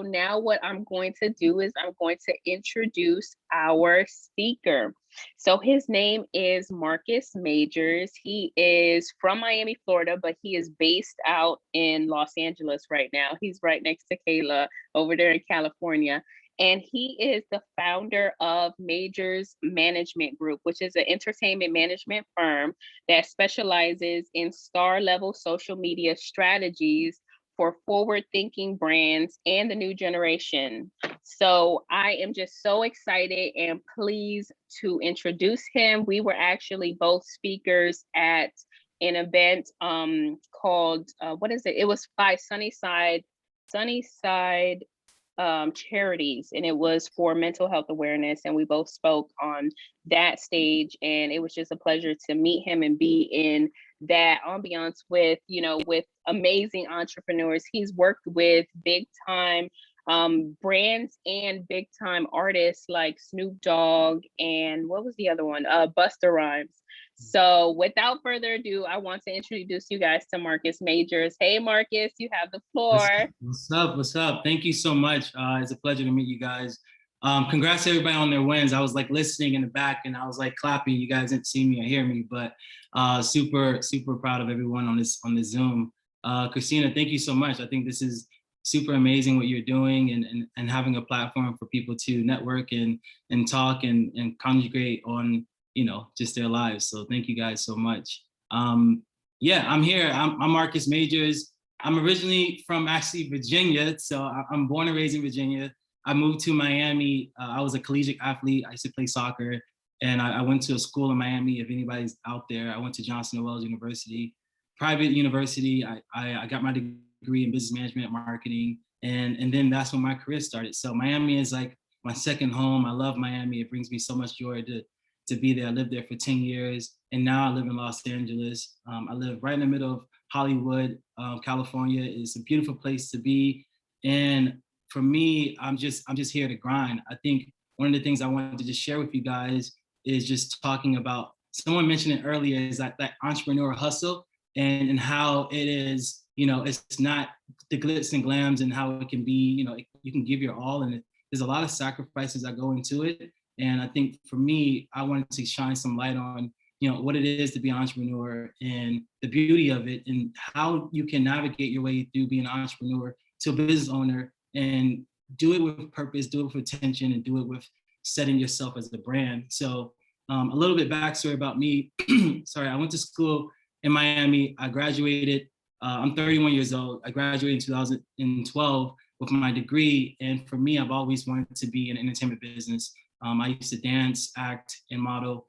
Now what I'm going to do is I'm going to introduce our speaker. So his name is Marcus Majors. He is from Miami, Florida, but he is based out in Los Angeles right now. He's right next to Kayla over there in California. And he is the founder of Majors Management Group, which is an entertainment management firm that specializes in star level social media strategies for forward thinking brands and the new generation. So I am just so excited and pleased to introduce him. We were actually both speakers at an event called, what is it? It was by Sunnyside charities, and it was for mental health awareness, and we both spoke on that stage, and it was just a pleasure to meet him and be in that ambiance with, with amazing entrepreneurs. He's worked with big time brands and big time artists like Snoop Dogg and what was the other one, Busta Rhymes. So without further ado, I want to introduce you guys to Marcus Majors. Hey Marcus, you have the floor. What's up? What's up? Thank you so much. It's a pleasure to meet you guys. Congrats to everybody on their wins. I was like listening in the back and I was like clapping. You guys didn't see me or hear me, but super proud of everyone on this Zoom. Christina, thank you so much. I think this is super amazing what you're doing and having a platform for people to network and talk and congregate on, just their lives. So thank you guys so much. Yeah, I'm here. I'm Marcus Majors. I'm originally from actually Virginia. So I'm born and raised in Virginia. I moved to Miami. I was a collegiate athlete. I used to play soccer. And I went to a school in Miami. If anybody's out there, I went to Johnson & Wales University, private university. I got my degree in business management and marketing. And then that's when my career started. So Miami is like my second home. I love Miami. It brings me so much joy to be there. I lived there for 10 years. And now I live in Los Angeles. I live right in the middle of Hollywood, California. Is a beautiful place to be. And for me, I'm just here to grind. I think one of the things I wanted to just share with you guys is just talking about, someone mentioned it earlier, is that entrepreneurial hustle and how it is, it's not the glitz and glams and how it can be, you can give your all, and there's a lot of sacrifices that go into it. And I think for me, I wanted to shine some light on, what it is to be an entrepreneur and the beauty of it and how you can navigate your way through being an entrepreneur to a business owner and do it with purpose, do it with intention, and do it with setting yourself as the brand. So a little bit backstory about me. Sorry, I went to school in Miami. I graduated. I'm 31 years old. I graduated in 2012 with my degree. And for me, I've always wanted to be in entertainment business. I used to dance, act, and model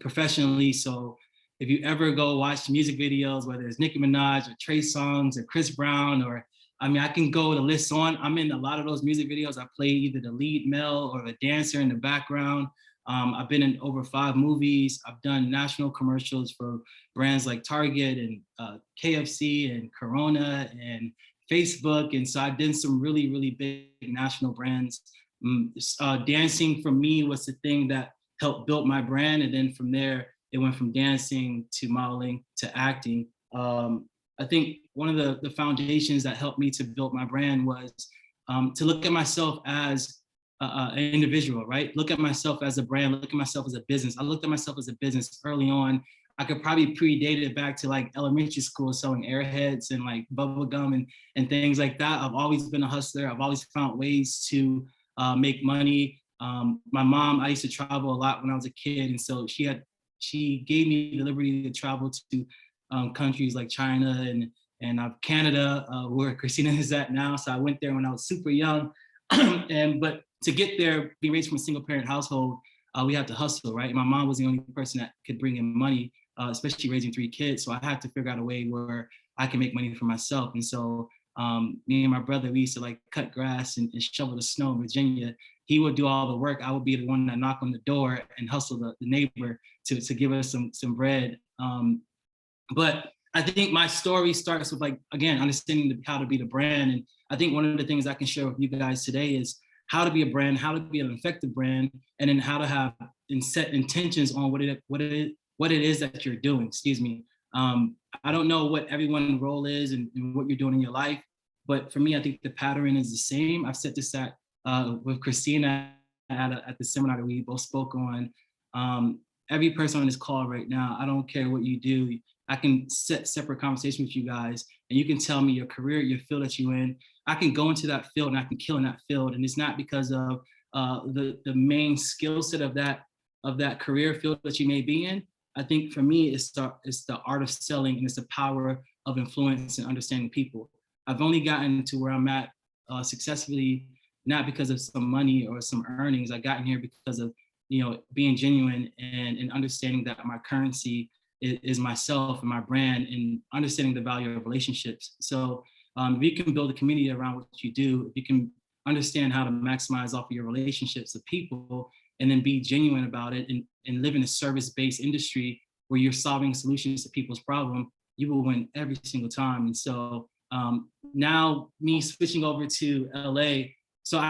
professionally. So if you ever go watch music videos, whether it's Nicki Minaj or Trey Songz or Chris Brown, or I can go the list on. I'm in a lot of those music videos. I play either the lead male or the dancer in the background. I've been in over 5 movies. I've done national commercials for brands like Target and KFC and Corona and Facebook. And so I did some really big national brands. Dancing for me was the thing that helped build my brand. And then from there, it went from dancing to modeling to acting. I think one of the foundations that helped me to build my brand was to look at myself as an individual, right? Look at myself as a brand, look at myself as a business. I looked at myself as a business early on. I could probably predate it back to like elementary school, selling airheads and like bubble gum and things like that. I've always been a hustler. I've always found ways to make money. My mom, I used to travel a lot when I was a kid. And so she gave me the liberty to travel to countries like China and Canada, where Christina is at now. So I went there when I was super young. But to get there, being raised from a single parent household, we had to hustle, right? My mom was the only person that could bring in money, especially raising 3 kids. So I had to figure out a way where I can make money for myself. And so me and my brother, we used to like cut grass and shovel the snow in Virginia. He would do all the work. I would be the one that knock on the door and hustle the neighbor to give us some bread. But I think my story starts with, like, again, understanding how to be the brand. And I think one of the things I can share with you guys today is how to be a brand, how to be an effective brand, and then how to have and set intentions on what it is that you're doing. Excuse me. I don't know what everyone's role is and what you're doing in your life, But for me, I think the pattern is the same. I've said this with Christina at the seminar that we both spoke on. Every person on this call right now, I don't care what you do. I can set separate conversation with you guys, and you can tell me your career, your field that you're in. I can go into that field and I can kill in that field, and it's not because of the main skill set of that career field that you may be in. I think for me, it's the art of selling, and it's the power of influence and understanding people. I've only gotten to where I'm at successfully, not because of some money or some earnings. I got in here because of being genuine and understanding that my currency is myself and my brand, and understanding the value of relationships. So if you can build a community around what you do, if you can understand how to maximize off of your relationships with people, and then be genuine about it, and live in a service-based industry where you're solving solutions to people's problem, you will win every single time. And so now me switching over to LA. So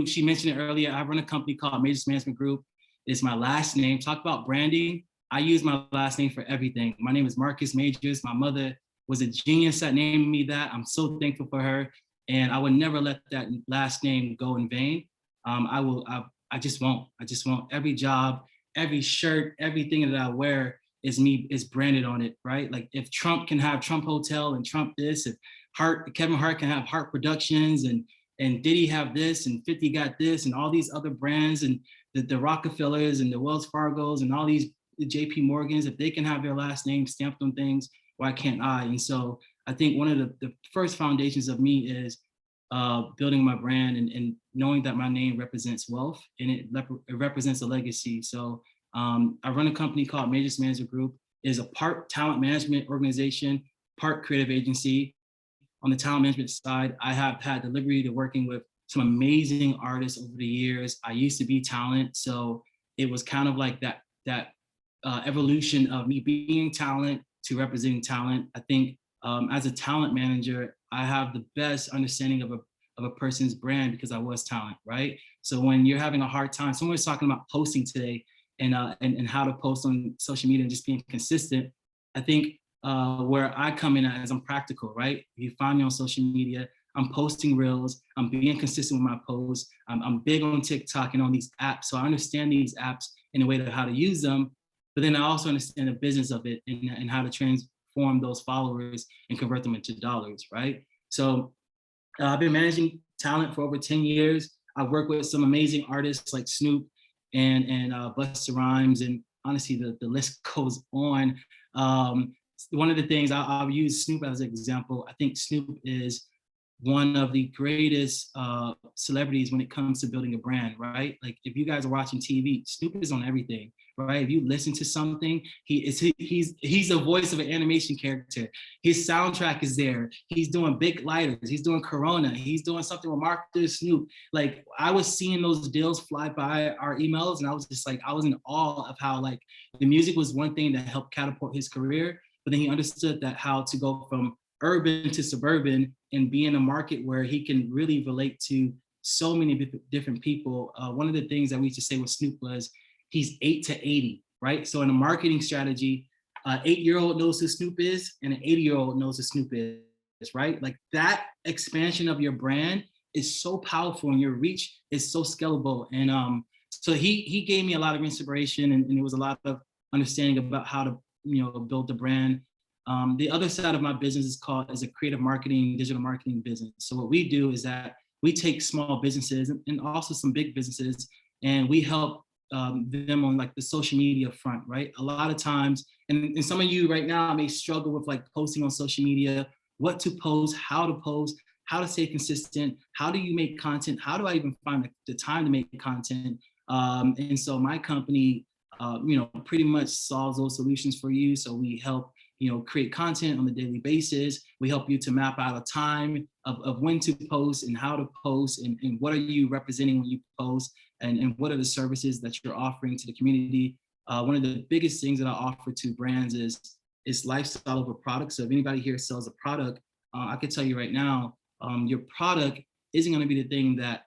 she mentioned it earlier, I run a company called Majors Management Group. It's my last name. Talk about branding. I use my last name for everything. My name is Marcus Majors. My mother was a genius at naming me that. I'm so thankful for her. And I would never let that last name go in vain. I just won't. Every job, every shirt, everything that I wear is branded on it, right? Like if Trump can have Trump Hotel and Trump this, if Kevin Hart can have Hart Productions, and Diddy have this, and 50 got this, and all these other brands, and the Rockefellers and the Wells Fargos and all these JP Morgans, if they can have their last name stamped on things, why can't I? And so I think one of the first foundations of me is building my brand, and knowing that my name represents wealth, and it represents a legacy. So I run a company called Majors Management Group. It is a part talent management organization, part creative agency. On the talent management side, I have had the liberty to working with some amazing artists over the years. I used to be talent, so it was kind of like that evolution of me being talent to representing talent. I think as a talent manager, I have the best understanding of a person's brand because I was talent, right? So when you're having a hard time, someone was talking about posting today, and how to post on social media and just being consistent. I think where I come in as I'm practical, right? If you find me on social media, I'm posting reels, I'm being consistent with my posts. I'm big on TikTok and on these apps. So I understand these apps in a way to how to use them, but then I also understand the business of it, and how to transform those followers and convert them into dollars, right? So I've been managing talent for over 10 years. I've worked with some amazing artists like Snoop and Busta Rhymes, and honestly, the list goes on. One of the things I'll use Snoop as an example. I think Snoop is one of the greatest celebrities when it comes to building a brand, right? Like if you guys are watching TV, Snoop is on everything, right? If you listen to something, he's the voice of an animation character. His soundtrack is there. He's doing Big Lighters. He's doing Corona. He's doing something with Marcus Snoop. Like I was seeing those deals fly by our emails, and I was just like, I was in awe of how like the music was one thing that helped catapult his career, but then he understood that how to go from urban to suburban and be in a market where he can really relate to so many different people. One of the things that we used to say with Snoop was he's 8 to 80, right? So in a marketing strategy, an 8-year-old knows who Snoop is, and an 80-year-old knows who Snoop is, right? Like that expansion of your brand is so powerful, and your reach is so scalable. And so he gave me a lot of inspiration, and it was a lot of understanding about how to build the brand. The other side of my business is a creative marketing, digital marketing business. So what we do is that we take small businesses and also some big businesses, and we help them on like the social media front, right? A lot of times, and some of you right now may struggle with like posting on social media, what to post, how to stay consistent, how do you make content, how do I even find the time to make content? And so my company, pretty much solves those solutions for you. So we help create content on a daily basis. We help you to map out a time of when to post and how to post, and what are you representing when you post, and what are the services that you're offering to the community. One of the biggest things that I offer to brands is lifestyle over product. So if anybody here sells a product, I can tell you right now, your product isn't going to be the thing that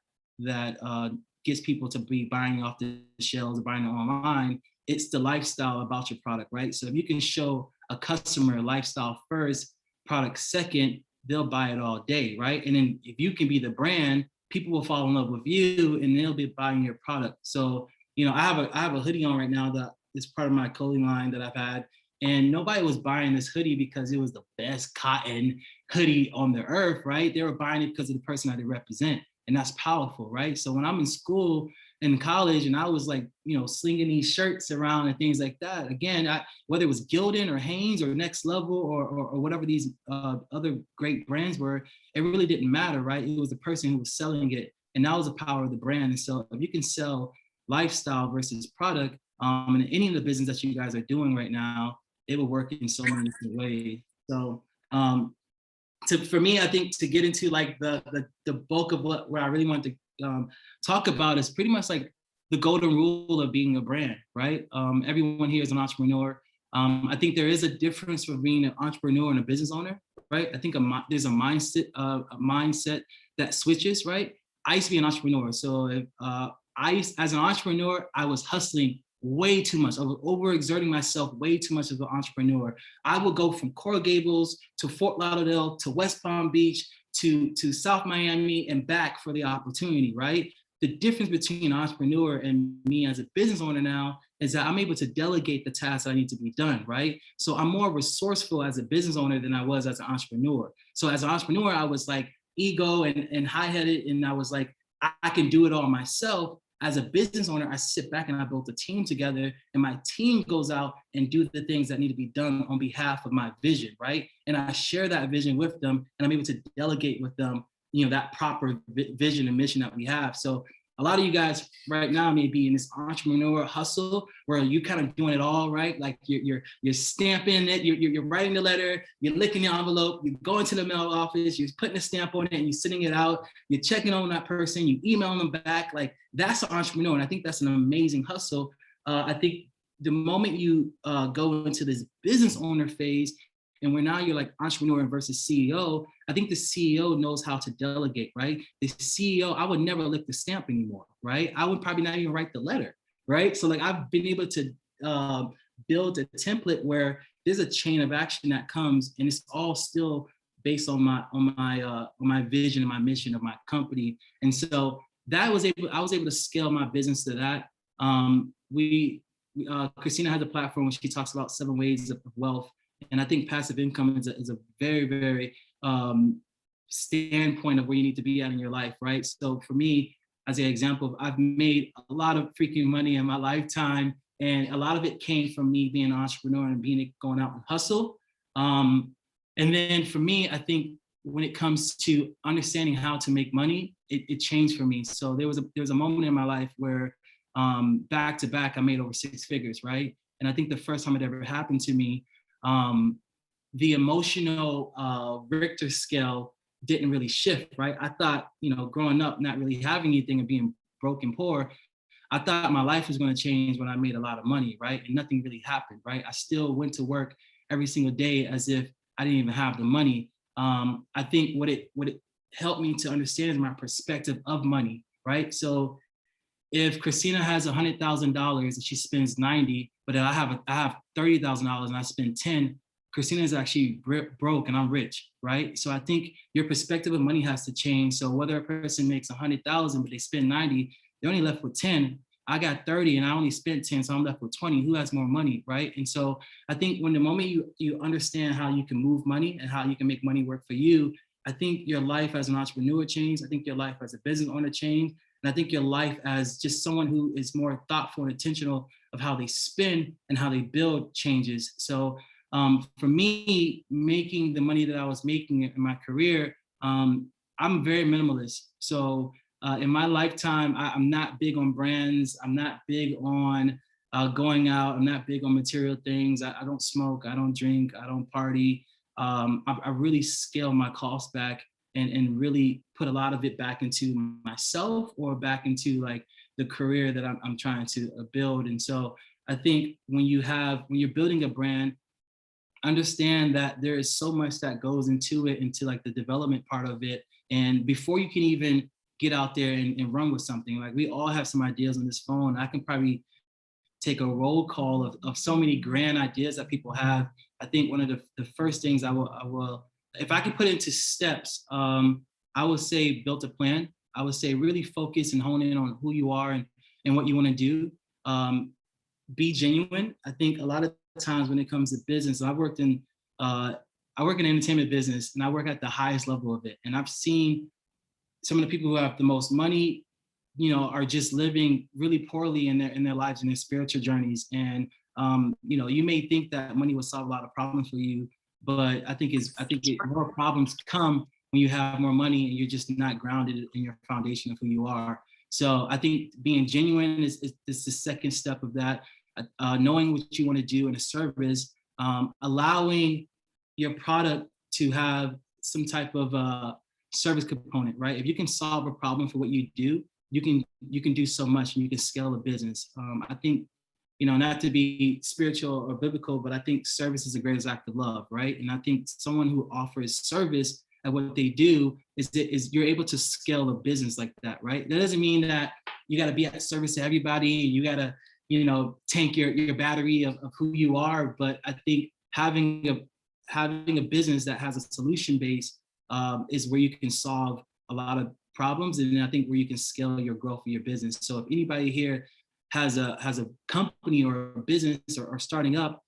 gets people to be buying off the shelves or buying it online. It's the lifestyle about your product, right? So if you can show a customer lifestyle first, product second, they'll buy it all day, right? And then if you can be the brand, people will fall in love with you and they'll be buying your product. So, I have a hoodie on right now that is part of my clothing line that I've had. And nobody was buying this hoodie because it was the best cotton hoodie on the earth, right? They were buying it because of the person that they represent. And that's powerful, right? So when I'm in school, in college, and I was like, slinging these shirts around and things like that. Again, whether it was Gildan or Hanes or Next Level or whatever these other great brands were, it really didn't matter, right? It was the person who was selling it, and that was the power of the brand. And so if you can sell lifestyle versus product, in any of the business that you guys are doing right now, it will work in so many different ways. So for me, I think to get into like the bulk of where I really want to talk about is pretty much like the golden rule of being a brand, right? Everyone here is an entrepreneur. I think there is a difference for being an entrepreneur and a business owner, right? I think there's a mindset that switches, right? I used to be an entrepreneur, so if, as an entrepreneur, I was hustling way too much. I was overexerting myself way too much as an entrepreneur. I would go from Coral Gables to Fort Lauderdale to West Palm Beach to South Miami and back for the opportunity, right? The difference between an entrepreneur and me as a business owner now is that I'm able to delegate the tasks that need to be done, right? So I'm more resourceful as a business owner than I was as an entrepreneur. So as an entrepreneur, I was like ego and high-headed, and I was like, I can do it all myself. As a business owner, I sit back and I built a team together, and my team goes out and do the things that need to be done on behalf of my vision, right? And I share that vision with them, and I'm able to delegate with them, that proper vision and mission that we have. So a lot of you guys right now may be in this entrepreneurial hustle where you kind of doing it all, right? Like you're stamping it, you're writing the letter, you're licking the envelope, you're going to the mail office, you're putting a stamp on it and you're sending it out, you're checking on that person, you emailing them back. Like that's an entrepreneur. And I think that's an amazing hustle. I think the moment you go into this business owner phase, and where now you're like entrepreneur versus CEO, I think the CEO knows how to delegate, right? The CEO, I would never lick the stamp anymore, right? I would probably not even write the letter, right? So like I've been able to build a template where there's a chain of action that comes, and it's all still based on my vision and my mission of my company. And so I was able to scale my business to that. Christina has a platform where she talks about 7 ways of wealth. And I think passive income is a very, very standpoint of where you need to be at in your life, right? So for me, as an example, I've made a lot of freaking money in my lifetime, and a lot of it came from me being an entrepreneur and going out and hustle. And then for me, I think when it comes to understanding how to make money, it changed for me. So there was a moment in my life where back to back, I made over 6 figures, right? And I think the first time it ever happened to me, the emotional Richter scale didn't really shift, right? I thought, growing up, not really having anything and being broke and poor, I thought my life was going to change when I made a lot of money, right? And nothing really happened, right? I still went to work every single day as if I didn't even have the money. I think what it helped me to understand is my perspective of money, right? So if Christina has $100,000 and she spends 90, but I have $30,000 and I spend 10, Christina is actually broke and I'm rich, right? So I think your perspective of money has to change. So whether a person makes 100,000 but they spend 90, they're only left with 10. I got 30 and I only spent 10, so I'm left with 20. Who has more money, right? And so I think when the moment you understand how you can move money and how you can make money work for you, I think your life as an entrepreneur changed. I think your life as a business owner changed. And I think your life as just someone who is more thoughtful and intentional of how they spend and how they build changes. So for me, making the money that I was making in my career, I'm very minimalist. So in my lifetime, I'm not big on brands. I'm not big on going out. I'm not big on material things. I don't smoke. I don't drink. I don't party. I really scale my costs back and really put a lot of it back into myself or back into like the career that I'm trying to build. And so I think when you're building a brand, understand that there is so much that goes into it, into like the development part of it. And before you can even get out there and run with something, like we all have some ideas on this phone. I can probably take a roll call of so many grand ideas that people have. I think one of the first things I will if I could put it into steps, I would say build a plan. I would say really focus and hone in on who you are and what you want to do. Be genuine. I think a lot of times when it comes to business, I work in the entertainment business and I work at the highest level of it. And I've seen some of the people who have the most money, are just living really poorly in their lives and their spiritual journeys. And you may think that money will solve a lot of problems for you, but I think more problems come when you have more money and you're just not grounded in your foundation of who you are. So I think being genuine is the second step of that. Knowing what you want to do in a service, allowing your product to have some type of service component, right? If you can solve a problem for what you do, you can do so much and you can scale a business. I think, not to be spiritual or biblical, but I think service is the greatest act of love, right? And I think someone who offers service at what they do is you're able to scale a business like that, right? That doesn't mean that you got to be at service to everybody. You got to, tank your battery of who you are. But I think having a business that has a solution base is where you can solve a lot of problems, and I think where you can scale your growth of your business. So if anybody here has a company or a business or starting up,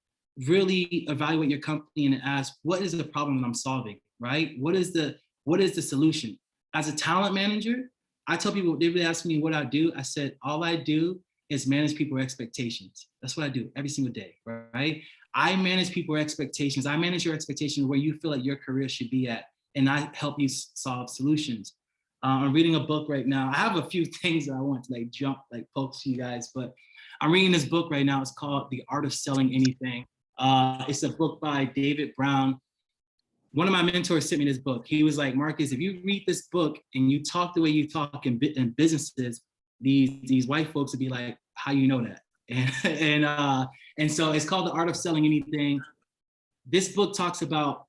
really evaluate your company and ask, what is the problem that I'm solving, right? What is the solution? As a talent manager, I tell people, they really ask me what I do. I said, all I do is manage people's expectations. That's what I do every single day, right? I manage people's expectations. I manage your expectations where you feel like your career should be at, and I help you solve solutions. I'm reading a book right now. I have a few things that I want to post to you guys, but I'm reading this book right now. It's called The Art of Selling Anything. It's a book by David Brown. One of my mentors sent me this book. He was like, Marcus, if you read this book and you talk the way you talk in businesses, these white folks would be like, how you know that? And so it's called The Art of Selling Anything. This book talks about,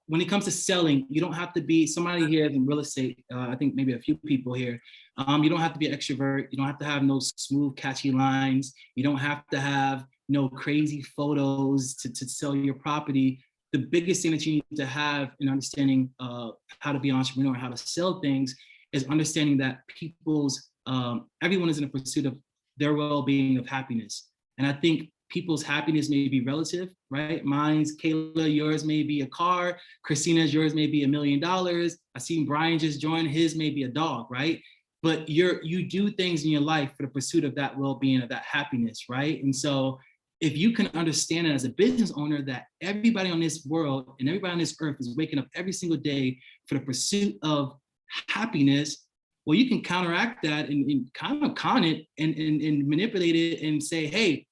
when it comes to selling, you don't have to be somebody here in real estate. I think maybe a few people here. You don't have to be an extrovert. You don't have to have no smooth, catchy lines. You don't have to have no crazy photos to sell your property. The biggest thing that you need to have in understanding how to be an entrepreneur, how to sell things, is understanding that everyone is in a pursuit of their well-being, of happiness. And I think people's happiness may be relative, right? Mine's Kayla, yours may be a car. Christina's, yours may be $1 million. I seen Brian just join, his may be a dog, right? But you do things in your life for the pursuit of that well-being, of that happiness, right? And so if you can understand it as a business owner, that everybody on this world and everybody on this earth is waking up every single day for the pursuit of happiness, well, you can counteract that and kind of con it and manipulate it and say, hey,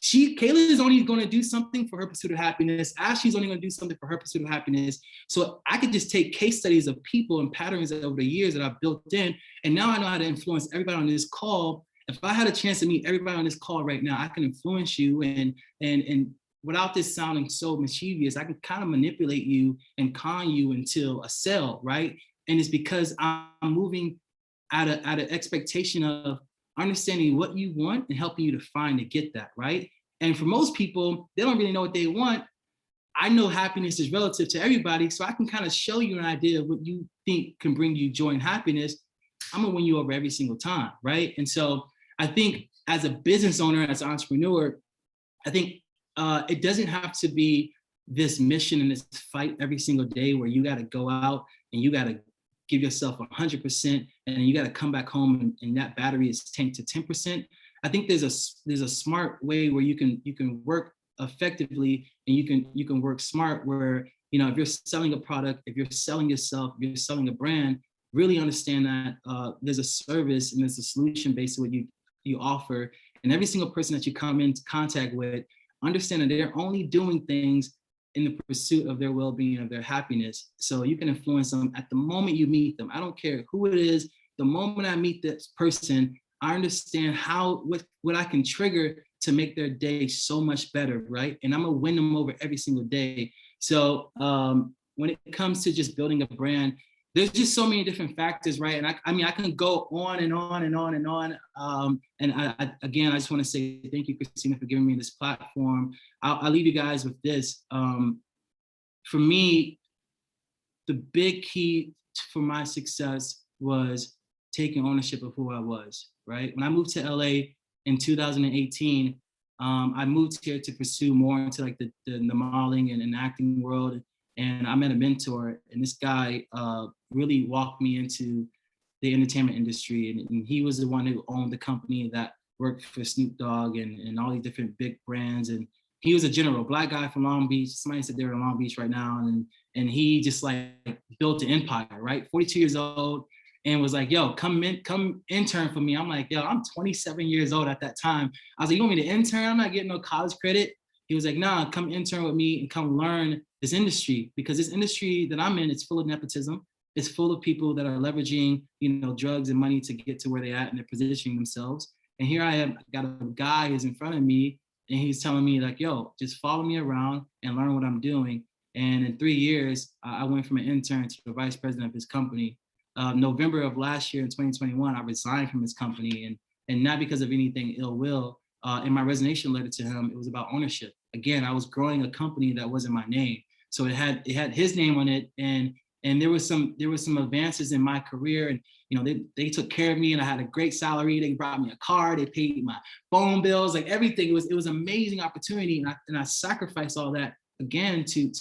Kayla is only going to do something for her pursuit of happiness. Ashley's only going to do something for her pursuit of happiness. So I could just take case studies of people and patterns over the years that I've built in, and now I know how to influence everybody on this call. If I had a chance to meet everybody on this call right now, I can influence you and without this sounding so mischievous, I can kind of manipulate you and con you into a sell, right? And it's because I'm moving out of expectation of understanding what you want and helping you to find to get that, right? And for most people, they don't really know what they want. I know happiness is relative to everybody, so I can kind of show you an idea of what you think can bring you joy and happiness. I'm gonna win you over every single time, right? And so I think as a business owner, as an entrepreneur, I think it doesn't have to be this mission and this fight every single day where you got to go out and you got to give yourself 100% and then you got to come back home and that battery is tanked to 10%. I think there's a smart way where you can work effectively and you can work smart where, if you're selling a product, if you're selling yourself, if you're selling a brand, really understand that there's a service and there's a solution based on what you offer. And every single person that you come into contact with, understand that they're only doing things in the pursuit of their well-being, of their happiness. So you can influence them at the moment you meet them. I don't care who it is. The moment I meet this person, I understand what I can trigger to make their day so much better, right? And I'm gonna win them over every single day. So when it comes to just building a brand, there's just so many different factors, right? And I can go on and on and on and on. And I just want to say thank you, Christina, for giving me this platform. I'll leave you guys with this. For me, the big key for my success was taking ownership of who I was, right? When I moved to LA in 2018, I moved here to pursue more into like the modeling and acting world. And I met a mentor, and this guy really walked me into the entertainment industry. And he was the one who owned the company that worked for Snoop Dogg and all these different big brands. And he was a general, Black guy from Long Beach. Somebody said they're in Long Beach right now. And he just like built an empire, right? 42 years old, and was like, yo, come intern for me. I'm like, yo, I'm 27 years old at that time. I was like, you want me to intern? I'm not getting no college credit. He was like, nah, come intern with me and come learn this industry, because this industry that I'm in, it's full of nepotism. It's full of people that are leveraging, drugs and money to get to where they're at, and they're positioning themselves. And here I am, got a guy who's in front of me, and he's telling me like, yo, just follow me around and learn what I'm doing. And in 3 years, I went from an intern to the vice president of his company. November of last year in 2021, I resigned from his company, and not because of anything ill will. In my resignation letter to him, it was about ownership. Again, I was growing a company that wasn't my name, so it had his name on it, and there was some advances in my career, and they took care of me, and I had a great salary. They brought me a car, they paid my phone bills, like everything. It was an amazing opportunity, and I sacrificed all that again to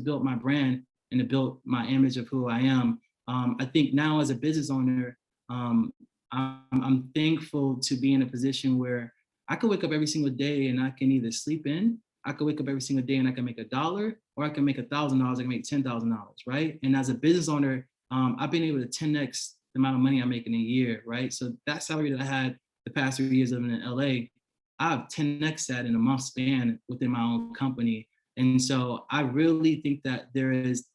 build my brand and to build my image of who I am. I think now as a business owner, I'm thankful to be in a position where I could wake up every single day and I can either sleep in, I could wake up every single day and I can make $1, or I can make $1,000, I can make $10,000, right? And as a business owner, I've been able to 10x the amount of money I make in a year, right? So that salary that I had the past 3 years living in LA, I've 10x that in a month span within my own company. And so I really think that there is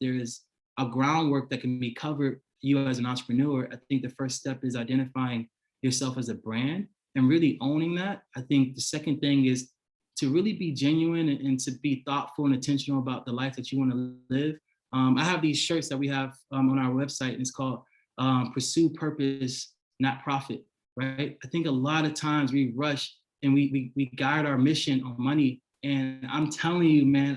a groundwork that can be covered you as an entrepreneur. I think the first step is identifying yourself as a brand and really owning that. I think the second thing is to really be genuine and to be thoughtful and intentional about the life that you want to live. I have these shirts that we have on our website, and it's called Pursue Purpose, Not Profit, right? I think a lot of times we rush and we guide our mission on money. And I'm telling you, man,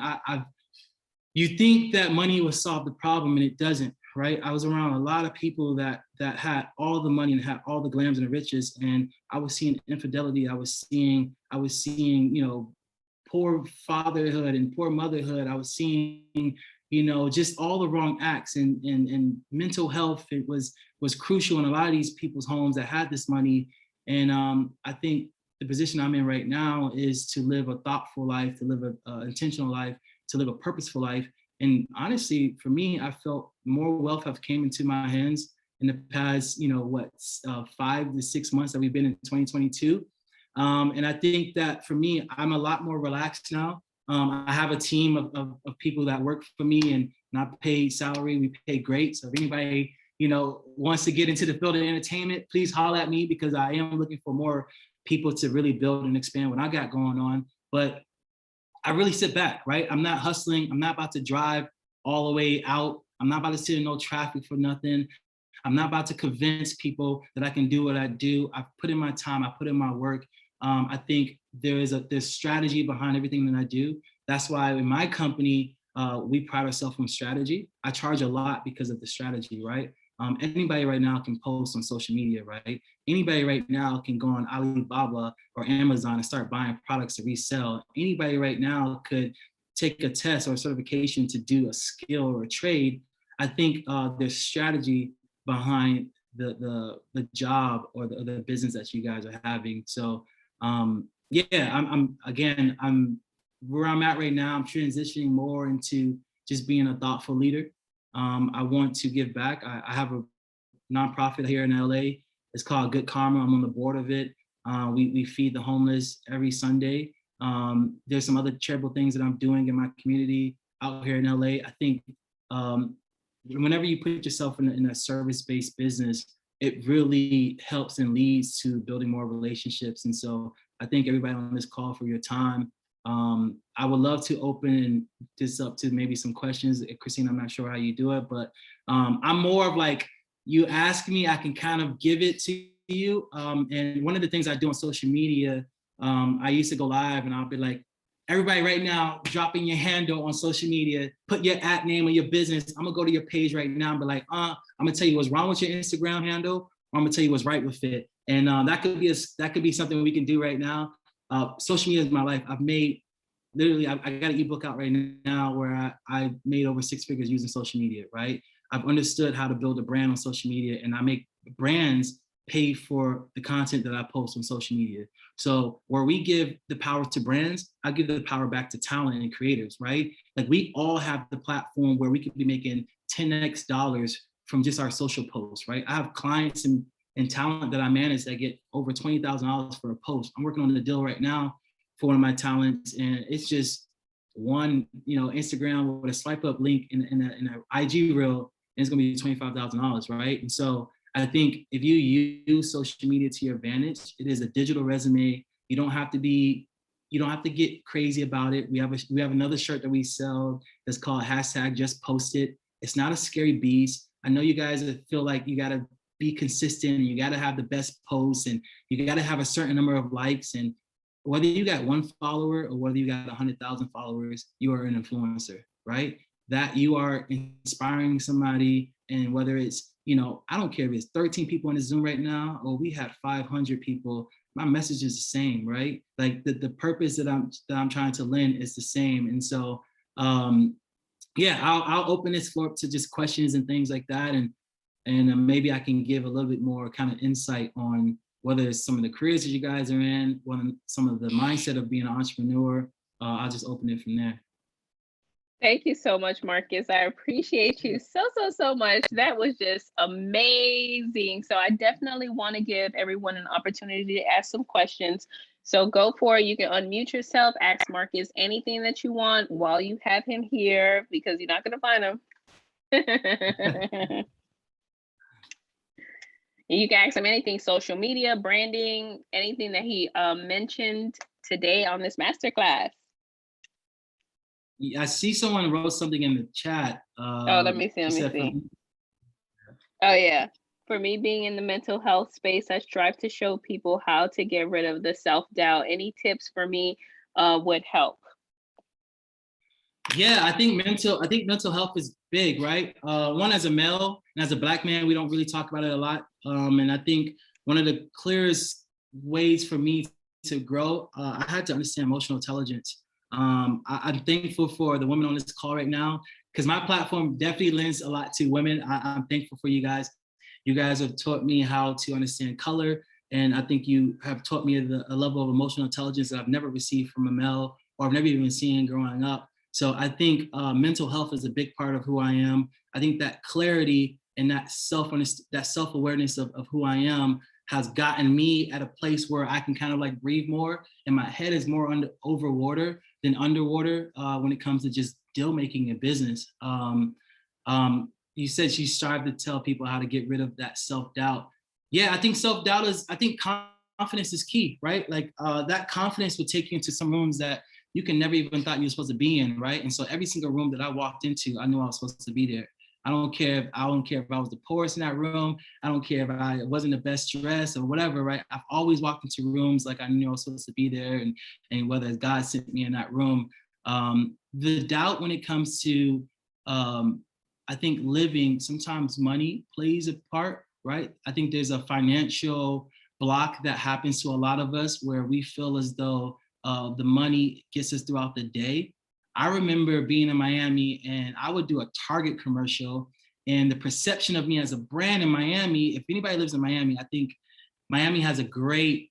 you think that money will solve the problem, and it doesn't, right? I was around a lot of people that had all the money and had all the glams and the riches, and I was seeing infidelity. I was seeing, poor fatherhood and poor motherhood. I was seeing, just all the wrong acts, and mental health. It was crucial in a lot of these people's homes that had this money. And I think the position I'm in right now is to live a thoughtful life, to live an intentional life, to live a purposeful life. And honestly, for me, I felt more wealth have came into my hands in the past, 5 to 6 months that we've been in 2022. And I think that for me, I'm a lot more relaxed now. I have a team of people that work for me, and not paid salary. We pay great. So if anybody, wants to get into the field of entertainment, please holler at me, because I am looking for more people to really build and expand what I got going on. But I really sit back, right? I'm not hustling. I'm not about to drive all the way out. I'm not about to sit in no traffic for nothing. I'm not about to convince people that I can do what I do. I've put in my time. I put in my work. I think there's strategy behind everything that I do. That's why in my company, we pride ourselves on strategy. I charge a lot because of the strategy, right? Anybody right now can post on social media, right? Anybody right now can go on Alibaba or Amazon and start buying products to resell. Anybody right now could take a test or a certification to do a skill or a trade. I think there's strategy behind the job or the business that you guys are having. So I'm where I'm at right now. I'm transitioning more into just being a thoughtful leader. I want to give back. I have a nonprofit here in LA. It's called Good Karma. I'm on the board of it. We feed the homeless every Sunday. There's some other charitable things that I'm doing in my community out here in LA. I think whenever you put yourself in a service-based business, it really helps and leads to building more relationships. And so I thank everybody on this call for your time. I would love to open this up to maybe some questions. Christine, I'm not sure how you do it, but I'm more of like, you ask me, I can kind of give it to you. And one of the things I do on social media, I used to go live and I'll be like, everybody right now, dropping your handle on social media, put your at name of your business. I'm gonna go to your page right now and be like, I'm gonna tell you what's wrong with your Instagram handle, or I'm gonna tell you what's right with it. And that could be something we can do right now. Social media is my life. I've made literally, I got an ebook out right now where I made over 6 figures using social media, right? I've understood how to build a brand on social media, and I make brands pay for the content that I post on social media. So where we give the power to brands, I give the power back to talent and creators, right? Like we all have the platform where we could be making 10x dollars from just our social posts, right? I have clients and talent that I manage that get over $20,000 for a post. I'm working on the deal right now for one of my talents, and it's just one, Instagram with a swipe up link in an IG reel, and it's gonna be $25,000, right? And so I think if you use social media to your advantage, it is a digital resume. You don't have to get crazy about it. We have another shirt that we sell that's called #JustPostIt. It's not a scary beast. I know you guys feel like you gotta be consistent and you gotta have the best posts and you gotta have a certain number of likes. And whether you got 1 follower or whether you got 100,000 followers, you are an influencer, right? That you are inspiring somebody, and whether it's, I don't care if it's 13 people in the Zoom right now, or we had 500 people, my message is the same, right? Like the purpose that I'm trying to lend is the same. And so, yeah, I'll open this floor up to just questions and things like that. And maybe I can give a little bit more kind of insight on whether it's some of the careers that you guys are in, some of the mindset of being an entrepreneur. I'll just open it from there. Thank you so much, Marcus. I appreciate you so much. That was just amazing. So I definitely want to give everyone an opportunity to ask some questions. So go for it. You can unmute yourself, ask Marcus anything that you want while you have him here, because you're not going to find him. You can ask him anything, social media, branding, anything that he mentioned today on this masterclass. I see someone wrote something in the chat. Oh, let me see. Oh, yeah. For me, being in the mental health space, I strive to show people how to get rid of the self-doubt. Any tips for me would help. Yeah, I think mental health is big, right? One, as a male and as a Black man, we don't really talk about it a lot. And I think one of the clearest ways for me to grow, I had to understand emotional intelligence. I'm thankful for the women on this call right now, because my platform definitely lends a lot to women. I'm thankful for you guys. You guys have taught me how to understand color, and I think you have taught me a level of emotional intelligence that I've never received from a male, or I've never even seen growing up. So I think mental health is a big part of who I am. I think that clarity and that self-awareness of who I am has gotten me at a place where I can kind of like breathe more, and my head is more over water than underwater when it comes to just deal making in business. You said she strived to tell people how to get rid of that self-doubt. Yeah, I think self-doubt I think confidence is key, right? Like that confidence would take you into some rooms that you can never even thought you were supposed to be in, right? And so every single room that I walked into, I knew I was supposed to be there. I don't care if I was the poorest in that room. I don't care if I wasn't the best dressed or whatever, right? I've always walked into rooms like I knew I was supposed to be there, and whether God sent me in that room. The doubt when it comes to, I think living, sometimes money plays a part, right? I think there's a financial block that happens to a lot of us where we feel as though the money gets us throughout the day. I remember being in Miami, and I would do a Target commercial, and the perception of me as a brand in Miami, if anybody lives in Miami, I think Miami has a great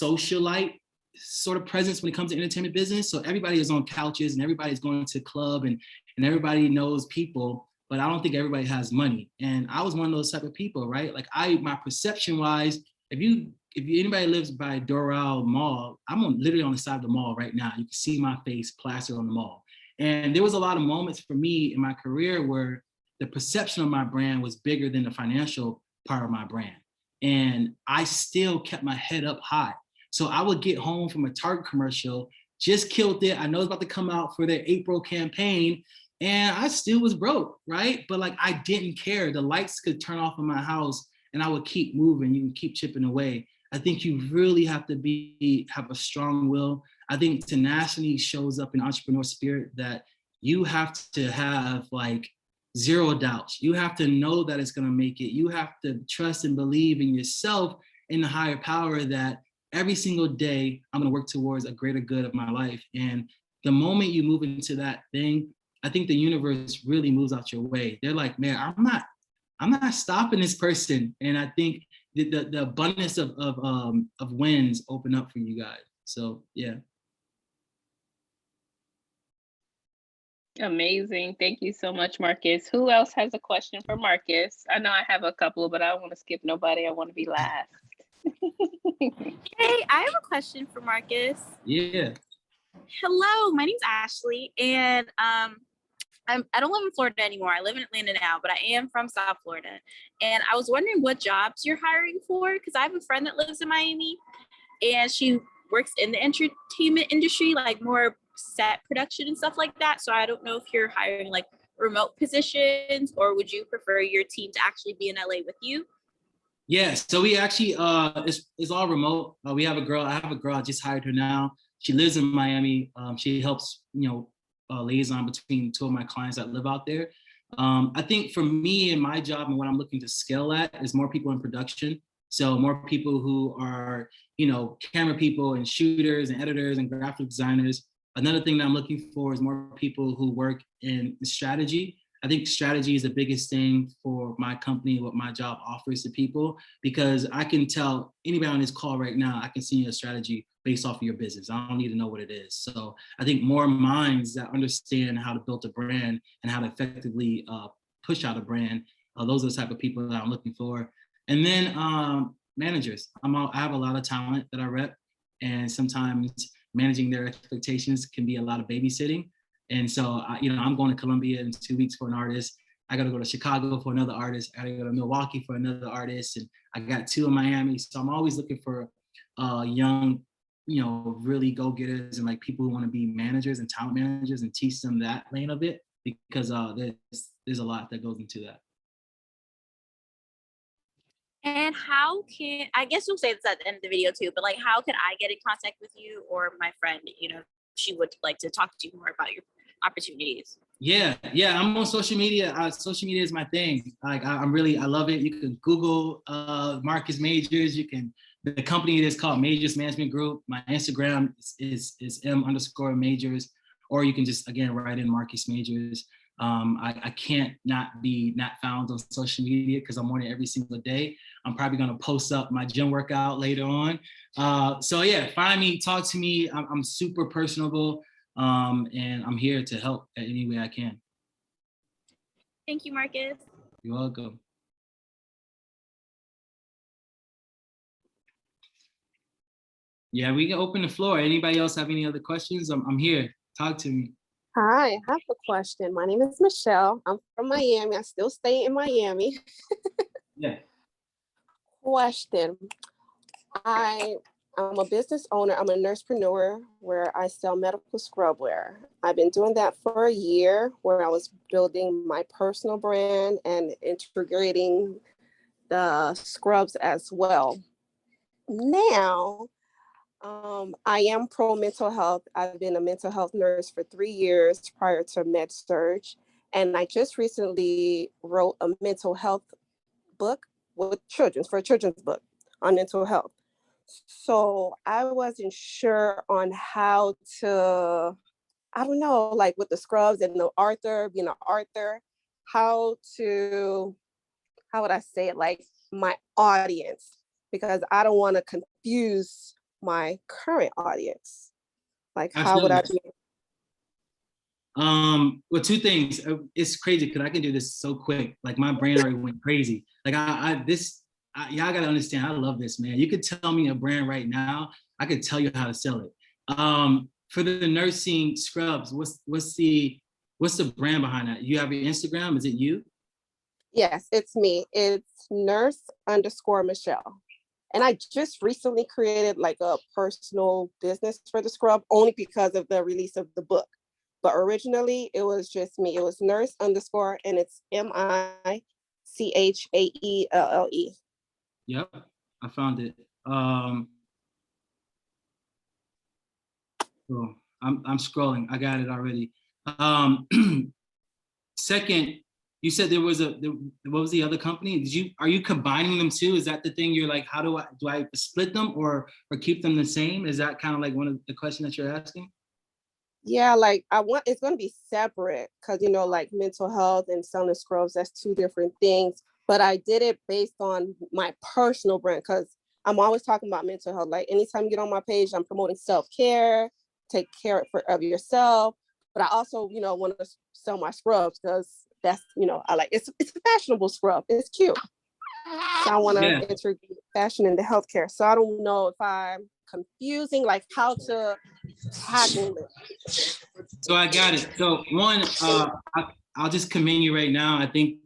socialite sort of presence when it comes to entertainment business. So everybody is on couches and everybody's going to club, and everybody knows people, but I don't think everybody has money. And I was one of those type of people, right? Like my perception wise, if anybody lives by Doral Mall, I'm literally on the side of the mall right now. You can see my face plastered on the mall. And there was a lot of moments for me in my career where the perception of my brand was bigger than the financial part of my brand. And I still kept my head up high. So I would get home from a Target commercial, just killed it. I know it's about to come out for their April campaign, and I still was broke, right? But like, I didn't care. The lights could turn off in my house and I would keep moving. You can keep chipping away. I think you really have to have a strong will. I think tenacity shows up in entrepreneur spirit that you have to have like zero doubts. You have to know that it's going to make it. You have to trust and believe in yourself, in the higher power, that every single day I'm going to work towards a greater good of my life. And the moment you move into that thing, I think the universe really moves out your way. They're like, man, I'm not stopping this person. And I think the abundance of wins open up for you guys. So yeah. Amazing. Thank you so much, Marcus. Who else has a question for Marcus? I know I have a couple, but I don't want to skip nobody. I want to be last. Hey, I have a question for Marcus. Yeah. Hello, my name's Ashley, and I don't live in Florida anymore. I live in Atlanta now, but I am from South Florida. And I was wondering what jobs you're hiring for, because I have a friend that lives in Miami, and she works in the entertainment industry, like more set production and stuff like that. So I don't know if you're hiring like remote positions, or would you prefer your team to actually be in LA with you? Yeah, so we actually it's all remote. I have a girl. I just hired her now. She lives in Miami. She helps, liaison between two of my clients that live out there. I think for me and my job and what I'm looking to scale at is more people in production. So more people who are, camera people and shooters and editors and graphic designers. Another thing that I'm looking for is more people who work in strategy. I think strategy is the biggest thing for my company, what my job offers to people, because I can tell anybody on this call right now, I can see your strategy based off of your business. I don't need to know what it is. So I think more minds that understand how to build a brand and how to effectively push out a brand, those are the type of people that I'm looking for. And then managers. I have a lot of talent that I rep, and sometimes managing their expectations can be a lot of babysitting. And so, I'm going to Colombia in 2 weeks for an artist. I got to go to Chicago for another artist. I got to go to Milwaukee for another artist. And I got 2 in Miami. So I'm always looking for young, really go-getters and like people who want to be managers and talent managers and teach them that lane of it, because there's a lot that goes into that. And how can, I guess you'll say this at the end of the video too, but like, how can I get in contact with you or my friend, if she would like to talk to you more about your opportunities? Yeah, I'm on social media. Social media is my thing. Like I love it. You can Google Marcus Majors. The company is called Majors Management Group. My Instagram is m_majors, or you can just again write in Marcus Majors. I can't not found on social media because I'm on it every single day. I'm probably gonna post up my gym workout later on. So yeah, find me, talk to me. I'm super personable, and I'm here to help in any way I can. Thank you, Marcus. You're welcome. Yeah, we can open the floor. Anybody else have any other questions? I'm here. Talk to me. Hi, I have a question. My name is Michelle. I'm from Miami. I still stay in Miami. Yeah. Question. I'm a business owner. I'm a nursepreneur where I sell medical scrubwear. I've been doing that for a year, where I was building my personal brand and integrating the scrubs as well. Now, I am pro mental health. I've been a mental health nurse for 3 years prior to med-surg. And I just recently wrote a mental health book for a children's book on mental health. So I wasn't sure on how to, I don't know, like with the scrubs and the author, being an author, how would I say it, like my audience, because I don't want to confuse my current audience. Like, how would I do it? Well, 2 things. It's crazy because I can do this so quick. Like my brain already went crazy. Like y'all gotta understand. I love this, man. You could tell me a brand right now. I could tell you how to sell it. For the nursing scrubs, what's the brand behind that? You have your Instagram? Is it you? Yes, it's me. It's nurse_Michelle. And I just recently created like a personal business for the scrub only because of the release of the book. But originally it was just me. It was nurse_ and it's MICHAELLE. Yep, I found it. Cool. I'm scrolling. I got it already. Second, you said there was what was the other company? Are you combining them too? Is that the thing? You're like, how do I split them or keep them the same? Is that kind of like one of the questions that you're asking? Yeah, like it's going to be separate because, like mental health and selling scrubs, that's two different things. But I did it based on my personal brand because I'm always talking about mental health. Like anytime you get on my page, I'm promoting self-care, take care of yourself. But I also, want to sell my scrubs because that's, I like it's a fashionable scrub. It's cute. So I want to introduce fashion into healthcare. So I don't know if I'm confusing, like how to tackle it. So I got it. So one, I'll just commend you right now. I think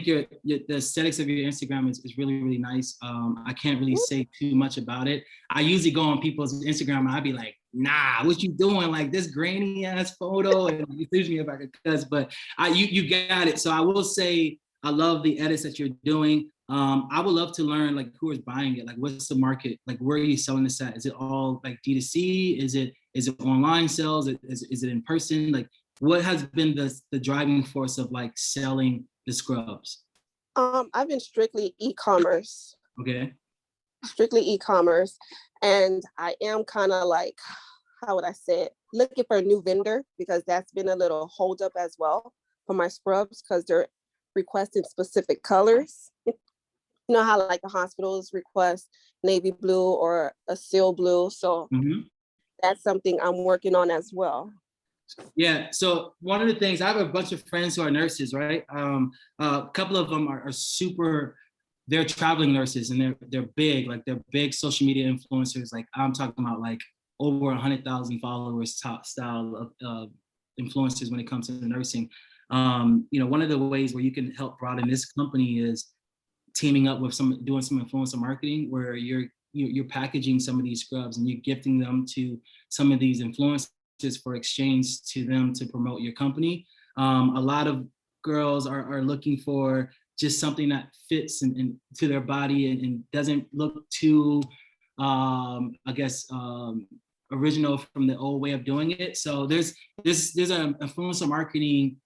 your the aesthetics of your Instagram is really, really nice. I can't really say too much about it. I usually go on people's Instagram and I'd be like, nah, what you doing? Like this grainy ass photo, and you teach me if I could cuss, but you got it. So I will say I love the edits that you're doing. I would love to learn like who is buying it, like what's the market, like where are you selling this at? Is it all like D2C? Is it online sales? Is it in person? Like what has been the driving force of like selling the scrubs? I've been strictly e-commerce. Okay. Strictly e-commerce. And I am kind of like, how would I say it? Looking for a new vendor because that's been a little holdup as well for my scrubs because they're requesting specific colors. You know how like the hospitals request navy blue or a seal blue. So that's something I'm working on as well. Yeah. So one of the things, I have a bunch of friends who are nurses, right? A couple of them are super, they're traveling nurses and they're big, like they're big social media influencers. Like I'm talking about like over 100,000 followers, top style of influencers when it comes to nursing. One of the ways where you can help broaden this company is teaming up with doing some influencer marketing where you're packaging some of these scrubs and you're gifting them to some of these influencers for exchange to them to promote your company. A lot of girls are looking for just something that fits to their body and doesn't look too, original from the old way of doing it. So there's an influencer marketing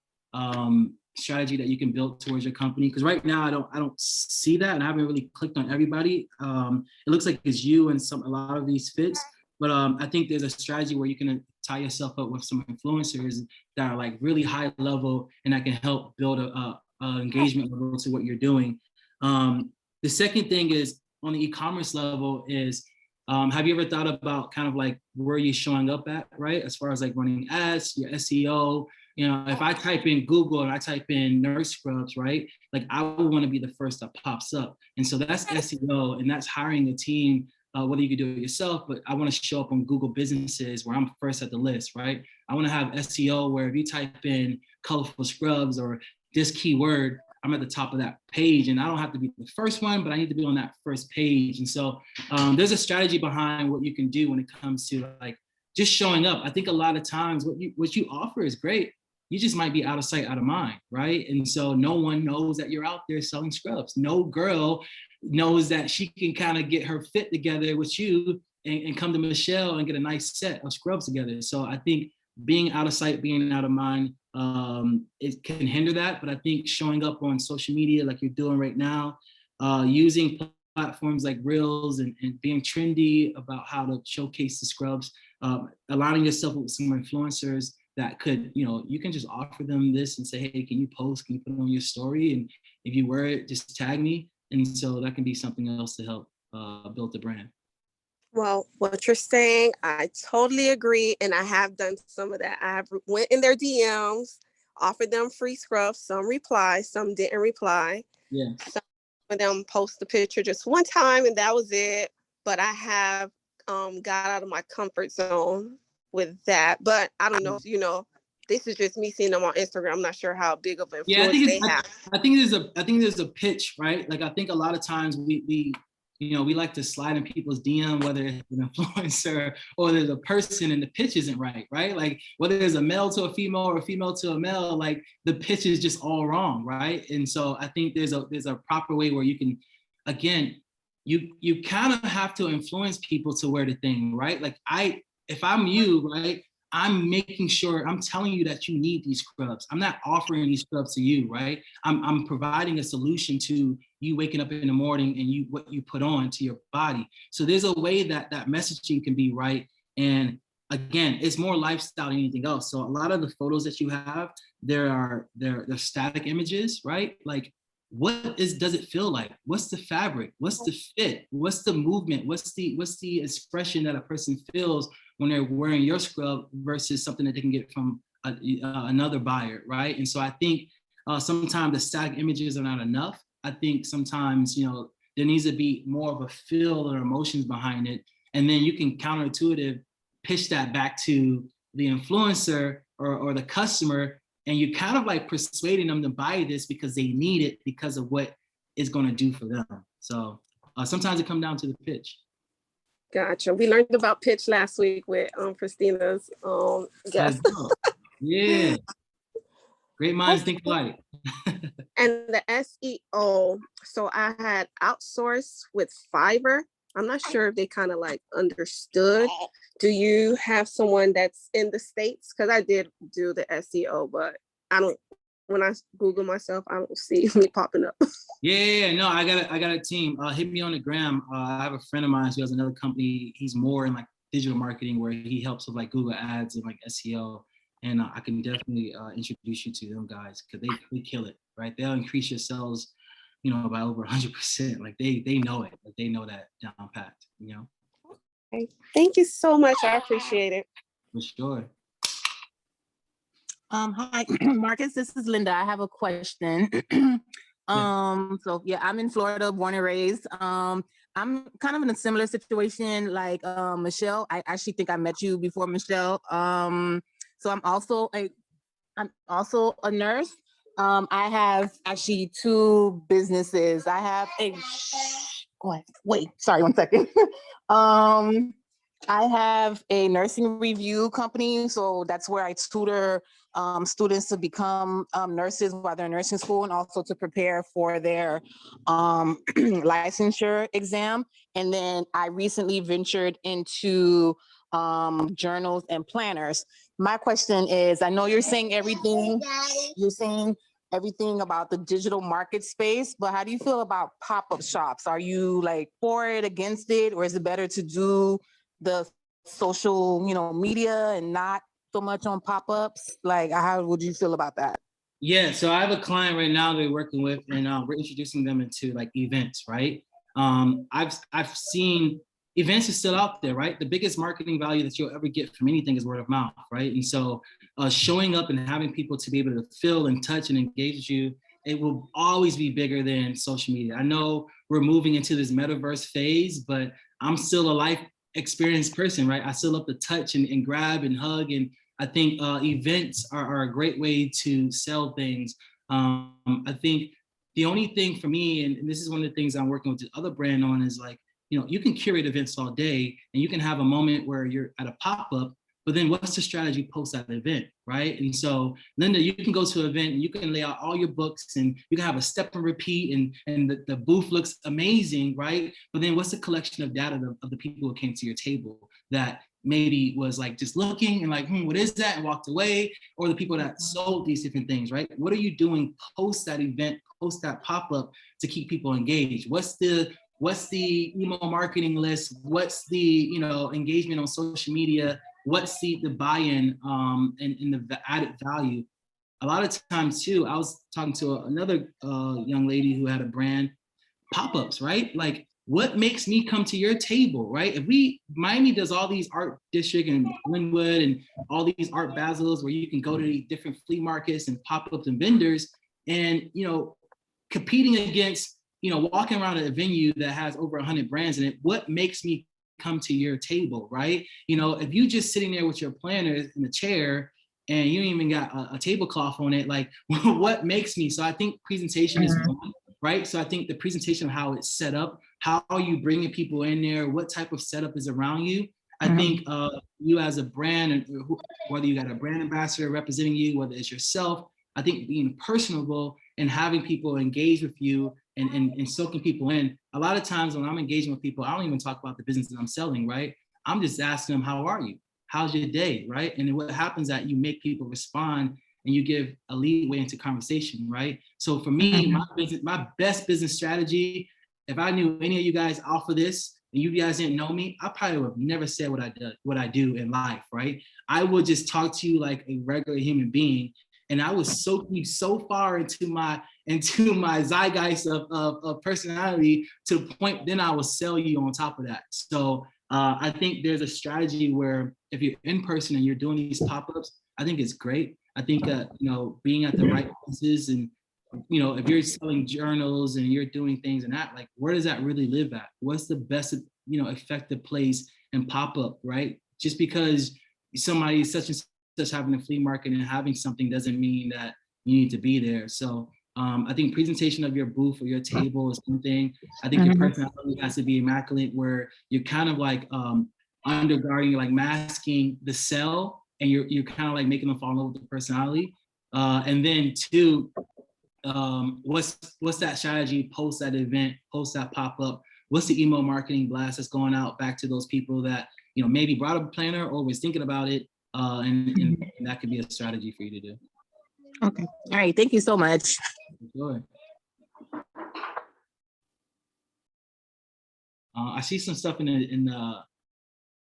strategy that you can build towards your company. Because right now I don't see that, and I haven't really clicked on everybody. It looks like it's you and a lot of these fits. But I think there's a strategy where you can tie yourself up with some influencers that are like really high level and that can help build a engagement level to what you're doing. The second thing is on the e-commerce level is, have you ever thought about kind of like where you're showing up at, right? As far as like running ads, your SEO, if I type in Google and I type in nurse scrubs, right? Like I would want to be the first that pops up. And so that's SEO and that's hiring a team, whether you can do it yourself, but I want to show up on Google businesses where I'm first at the list, right? I want to have SEO where if you type in colorful scrubs or this keyword, I'm at the top of that page and I don't have to be the first one, but I need to be on that first page. And so there's a strategy behind what you can do when it comes to like just showing up. I think a lot of times what you offer is great. You just might be out of sight, out of mind, right? And so no one knows that you're out there selling scrubs. No girl knows that she can kind of get her fit together with you and come to Michelle and get a nice set of scrubs together. So I think being out of sight, being out of mind, it can hinder that. But I think showing up on social media like you're doing right now, using platforms like Reels and being trendy about how to showcase the scrubs, aligning yourself with some influencers that could, you can just offer them this and say, hey, can you post, can you put it on your story? And if you wear it, just tag me. And so that can be something else to help build the brand. Well, what you're saying, I totally agree. And I have done some of that. I have went in their DMs, offered them free scrubs. Some replied, some didn't reply. Yeah. Some of them post the picture just one time and that was it. But I have got out of my comfort zone with that. But I don't know, this is just me seeing them on Instagram. I'm not sure how big of an influence they have. I think there's a pitch, right? Like I think a lot of times we like to slide in people's DM, whether it's an influencer or there's a person and the pitch isn't right? Like whether there's a male to a female or a female to a male, like the pitch is just all wrong, right? And so I think there's a proper way where you can, again, you kind of have to influence people to wear the thing, right? Like if I'm you, right, I'm making sure I'm telling you that you need these scrubs. I'm not offering these scrubs to you, right? I'm providing a solution to you waking up in the morning and what you put on to your body. So there's a way that that messaging can be right. And again, it's more lifestyle than anything else. So a lot of the photos that you have, they're static images, right? Like, does it feel like? What's the fabric? What's the fit? What's the movement? What's the expression that a person feels when they're wearing your scrub versus something that they can get from another buyer, right? And so I think sometimes the static images are not enough. I think sometimes, there needs to be more of a feel or emotions behind it. And then you can counterintuitive pitch that back to the influencer or the customer, and you're kind of like persuading them to buy this because they need it because of what it's going to do for them. So sometimes it comes down to the pitch. Gotcha. We learned about pitch last week with Christina's guest. Yeah. Great minds think alike. And the SEO, so I had outsourced with Fiverr. I'm not sure if they kind of like understood. Do you have someone that's in the States? Because I did do the SEO, but when I Google myself, I don't see me popping up. Yeah, no, I got a team. Hit me on the gram. I have a friend of mine who has another company. He's more in like digital marketing where he helps with like Google ads and like SEO. And I can definitely introduce you to them guys because they kill it, right? They'll increase your sales, by over 100%. Like they know it. Like they know that down packed, Okay. Thank you so much. I appreciate it. For sure. Hi, Marcus, this is Linda. I have a question. So yeah, I'm in Florida, born and raised. I'm kind of in a similar situation like Michelle. I actually think I met you before, Michelle. So I'm also a nurse. I have actually two businesses. I have sorry, 1 second. I have a nursing review company. So that's where I tutor students to become nurses while they're in nursing school and also to prepare for their licensure exam. And then I recently ventured into journals and planners. My question is, I know you're saying everything about the digital market space, but how do you feel about pop-up shops? Are you like for it, against it, or is it better to do the social, media and not so much on pop-ups? Like, how would you feel about that? Yeah, so I have a client right now that we're working with, and we're introducing them into like events, right? I've seen events are still out there, right? The biggest marketing value that you'll ever get from anything is word of mouth, right? And so showing up and having people to be able to feel and touch and engage with you, it will always be bigger than social media. I know we're moving into this metaverse phase, but I'm still a life experienced person, right? I still love to touch and grab and hug. And I think events are a great way to sell things. I think the only thing for me, and this is one of the things I'm working with the other brand on, is like, you can curate events all day and you can have a moment where you're at a pop-up, but then what's the strategy post that event, right? And so, Linda, you can go to an event and you can lay out all your books and you can have a step and repeat and the booth looks amazing, right? But then what's the collection of data of the people who came to your table that maybe was like just looking and like, what is that? And walked away, or the people that sold these different things, right? What are you doing post that event, post that pop-up to keep people engaged? What's the email marketing list? What's the engagement on social media? What's the buy-in and the added value? A lot of times too, I was talking to another young lady who had a brand, pop-ups, right? Like, what makes me come to your table, right? Miami does all these art district and Glenwood and all these art basils where you can go to these different flea markets and pop-ups and vendors and, competing against, walking around a venue that has over 100 brands in it. What makes me come to your table, right? If you just sitting there with your planners in the chair and you don't even got a tablecloth on it, like what makes me? So I think presentation is one, right? So I think the presentation of how it's set up, how are you bringing people in there, what type of setup is around you? I think you as a brand, and whether you got a brand ambassador representing you, whether it's yourself, I think being personable and having people engage with you and soaking people in. A lot of times when I'm engaging with people, I don't even talk about the business that I'm selling, right? I'm just asking them, how are you? how's your day, right? And then what happens is that you make people respond and you give a leeway into conversation, right? So for me, my best business strategy, if I knew any of you guys offer this and you guys didn't know me, I probably would have never said what I do in life, right? I would just talk to you like a regular human being, and I would soak you so far into my zeitgeist of personality to the point then I will sell you on top of that. So I think there's a strategy where if you're in person and you're doing these pop-ups, I think it's great. I think being at the right places, and if you're selling journals and you're doing things and that, like, where does that really live at? What's the best effective place and pop-up, right? Just because somebody is such and such having a flea market and having something doesn't mean that you need to be there. So I think presentation of your booth or your table is something. I think your personality has to be immaculate, where you're kind of like underguarding, like masking the sell, and you're kind of like making them fall in love with the personality. And then two, what's that strategy post that event, post that pop-up? What's the email marketing blast that's going out back to those people that maybe brought a planner or was thinking about it, and that could be a strategy for you to do. Okay. All right. Thank you so much. Sure. I see some stuff in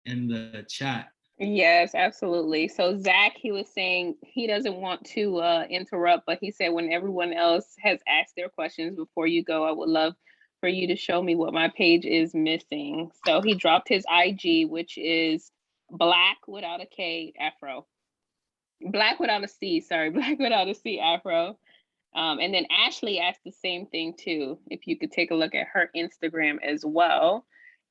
the chat. Yes, absolutely. So Zach, he was saying he doesn't want to interrupt, but he said when everyone else has asked their questions before you go, I would love for you to show me what my page is missing. So he dropped his IG, which is Black without a K Afro. Black without a C, sorry, Black without a C Afro. And then Ashley asked the same thing too, if you could take a look at her Instagram as well.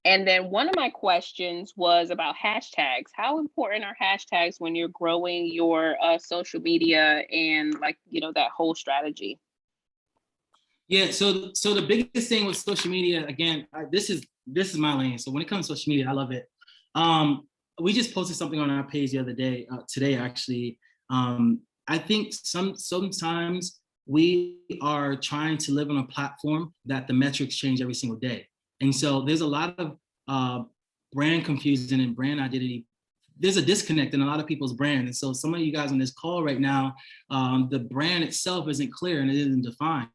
And then one of my questions was about hashtags. How important are hashtags when you're growing your social media and that whole strategy? Yeah, so the biggest thing with social media, again, this is my lane. So when it comes to social media, I love it. We just posted something on our page the other day, today actually. I think sometimes we are trying to live on a platform that the metrics change every single day. And so there's a lot of brand confusion and brand identity. There's a disconnect in a lot of people's brand. And so some of you guys on this call right now, the brand itself isn't clear and it isn't defined.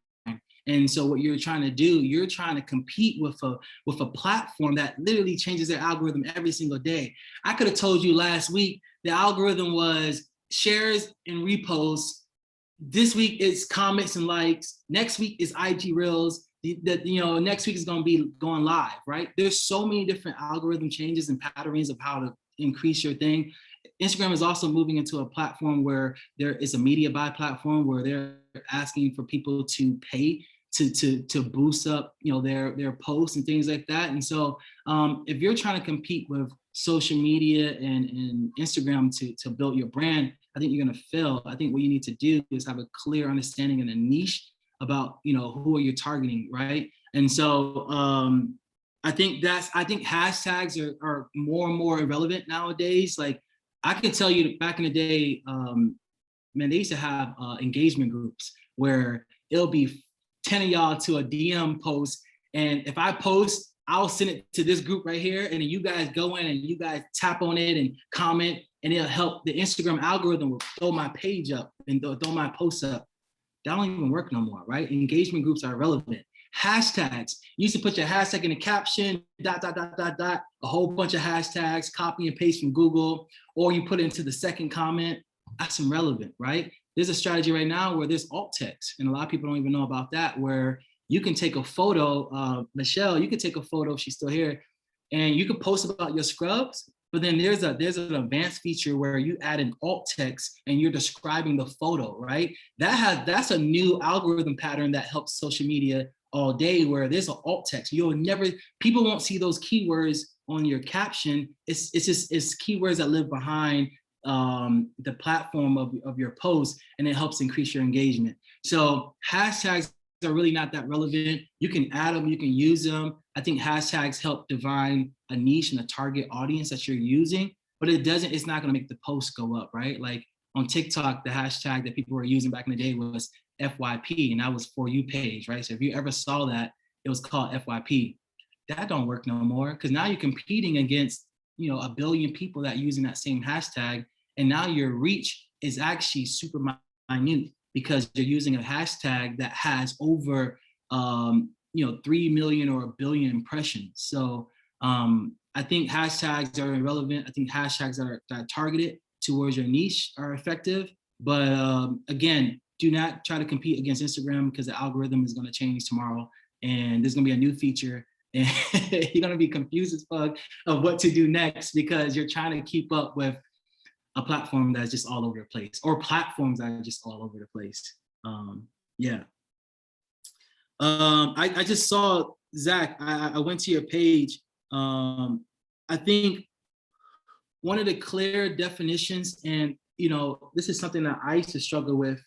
And so what you're trying to do, you're trying to compete with a platform that literally changes their algorithm every single day. I could have told you last week the algorithm was shares and reposts. This week it's comments and likes. Next week is IG Reels. Next week is going to be going live, right? There's so many different algorithm changes and patterns of how to increase your thing. Instagram is also moving into a platform where there is a media buy platform where they're asking for people to pay to boost up their posts and things like that. And so if you're trying to compete with social media and Instagram to build your brand, I think you're going to fail. I think what you need to do is have a clear understanding and a niche about who are you targeting, right? And so I think hashtags are more and more irrelevant nowadays. Like I can tell you back in the day, man, they used to have engagement groups where it'll be 10 of y'all to a DM post, and if I post, I'll send it to this group right here, and then you guys go in and you guys tap on it and comment, and it'll help the Instagram algorithm will throw my page up and throw my posts up. That don't even work no more, right? Engagement groups are irrelevant. Hashtags. You used to put your hashtag in the caption, ... a whole bunch of hashtags, copy and paste from Google, or you put it into the second comment. That's irrelevant, right? There's a strategy right now where there's alt text, and a lot of people don't even know about that, where you can take a photo, Michelle, you could take a photo if she's still here, and you could post about your scrubs, but then there's an advanced feature where you add an alt text and you're describing the photo, right? That's a new algorithm pattern that helps social media all day, where there's an alt text. People won't see those keywords on your caption. It's keywords that live behind the platform of your post, and it helps increase your engagement. So hashtags are really not that relevant. You can add them, you can use them. I think hashtags help define a niche and a target audience that you're using, but it's not going to make the post go up, right? Like on TikTok, the hashtag that people were using back in the day was FYP, and that was For You page, right? So if you ever saw that, it was called FYP. That don't work no more, because now you're competing against a billion people that are using that same hashtag, and now your reach is actually super minute because you're using a hashtag that has over 3 million or a billion impressions. So I think hashtags are irrelevant. I think hashtags that are targeted towards your niche are effective. But again, do not try to compete against Instagram because the algorithm is going to change tomorrow, and there's going to be a new feature, and you're going to be confused as fuck of what to do next because you're trying to keep up with a platform that's just all over the place, or platforms that are just all over the place. Yeah. I just saw, Zach, I went to your page. I think one of the clear definitions, and this is something that I used to struggle with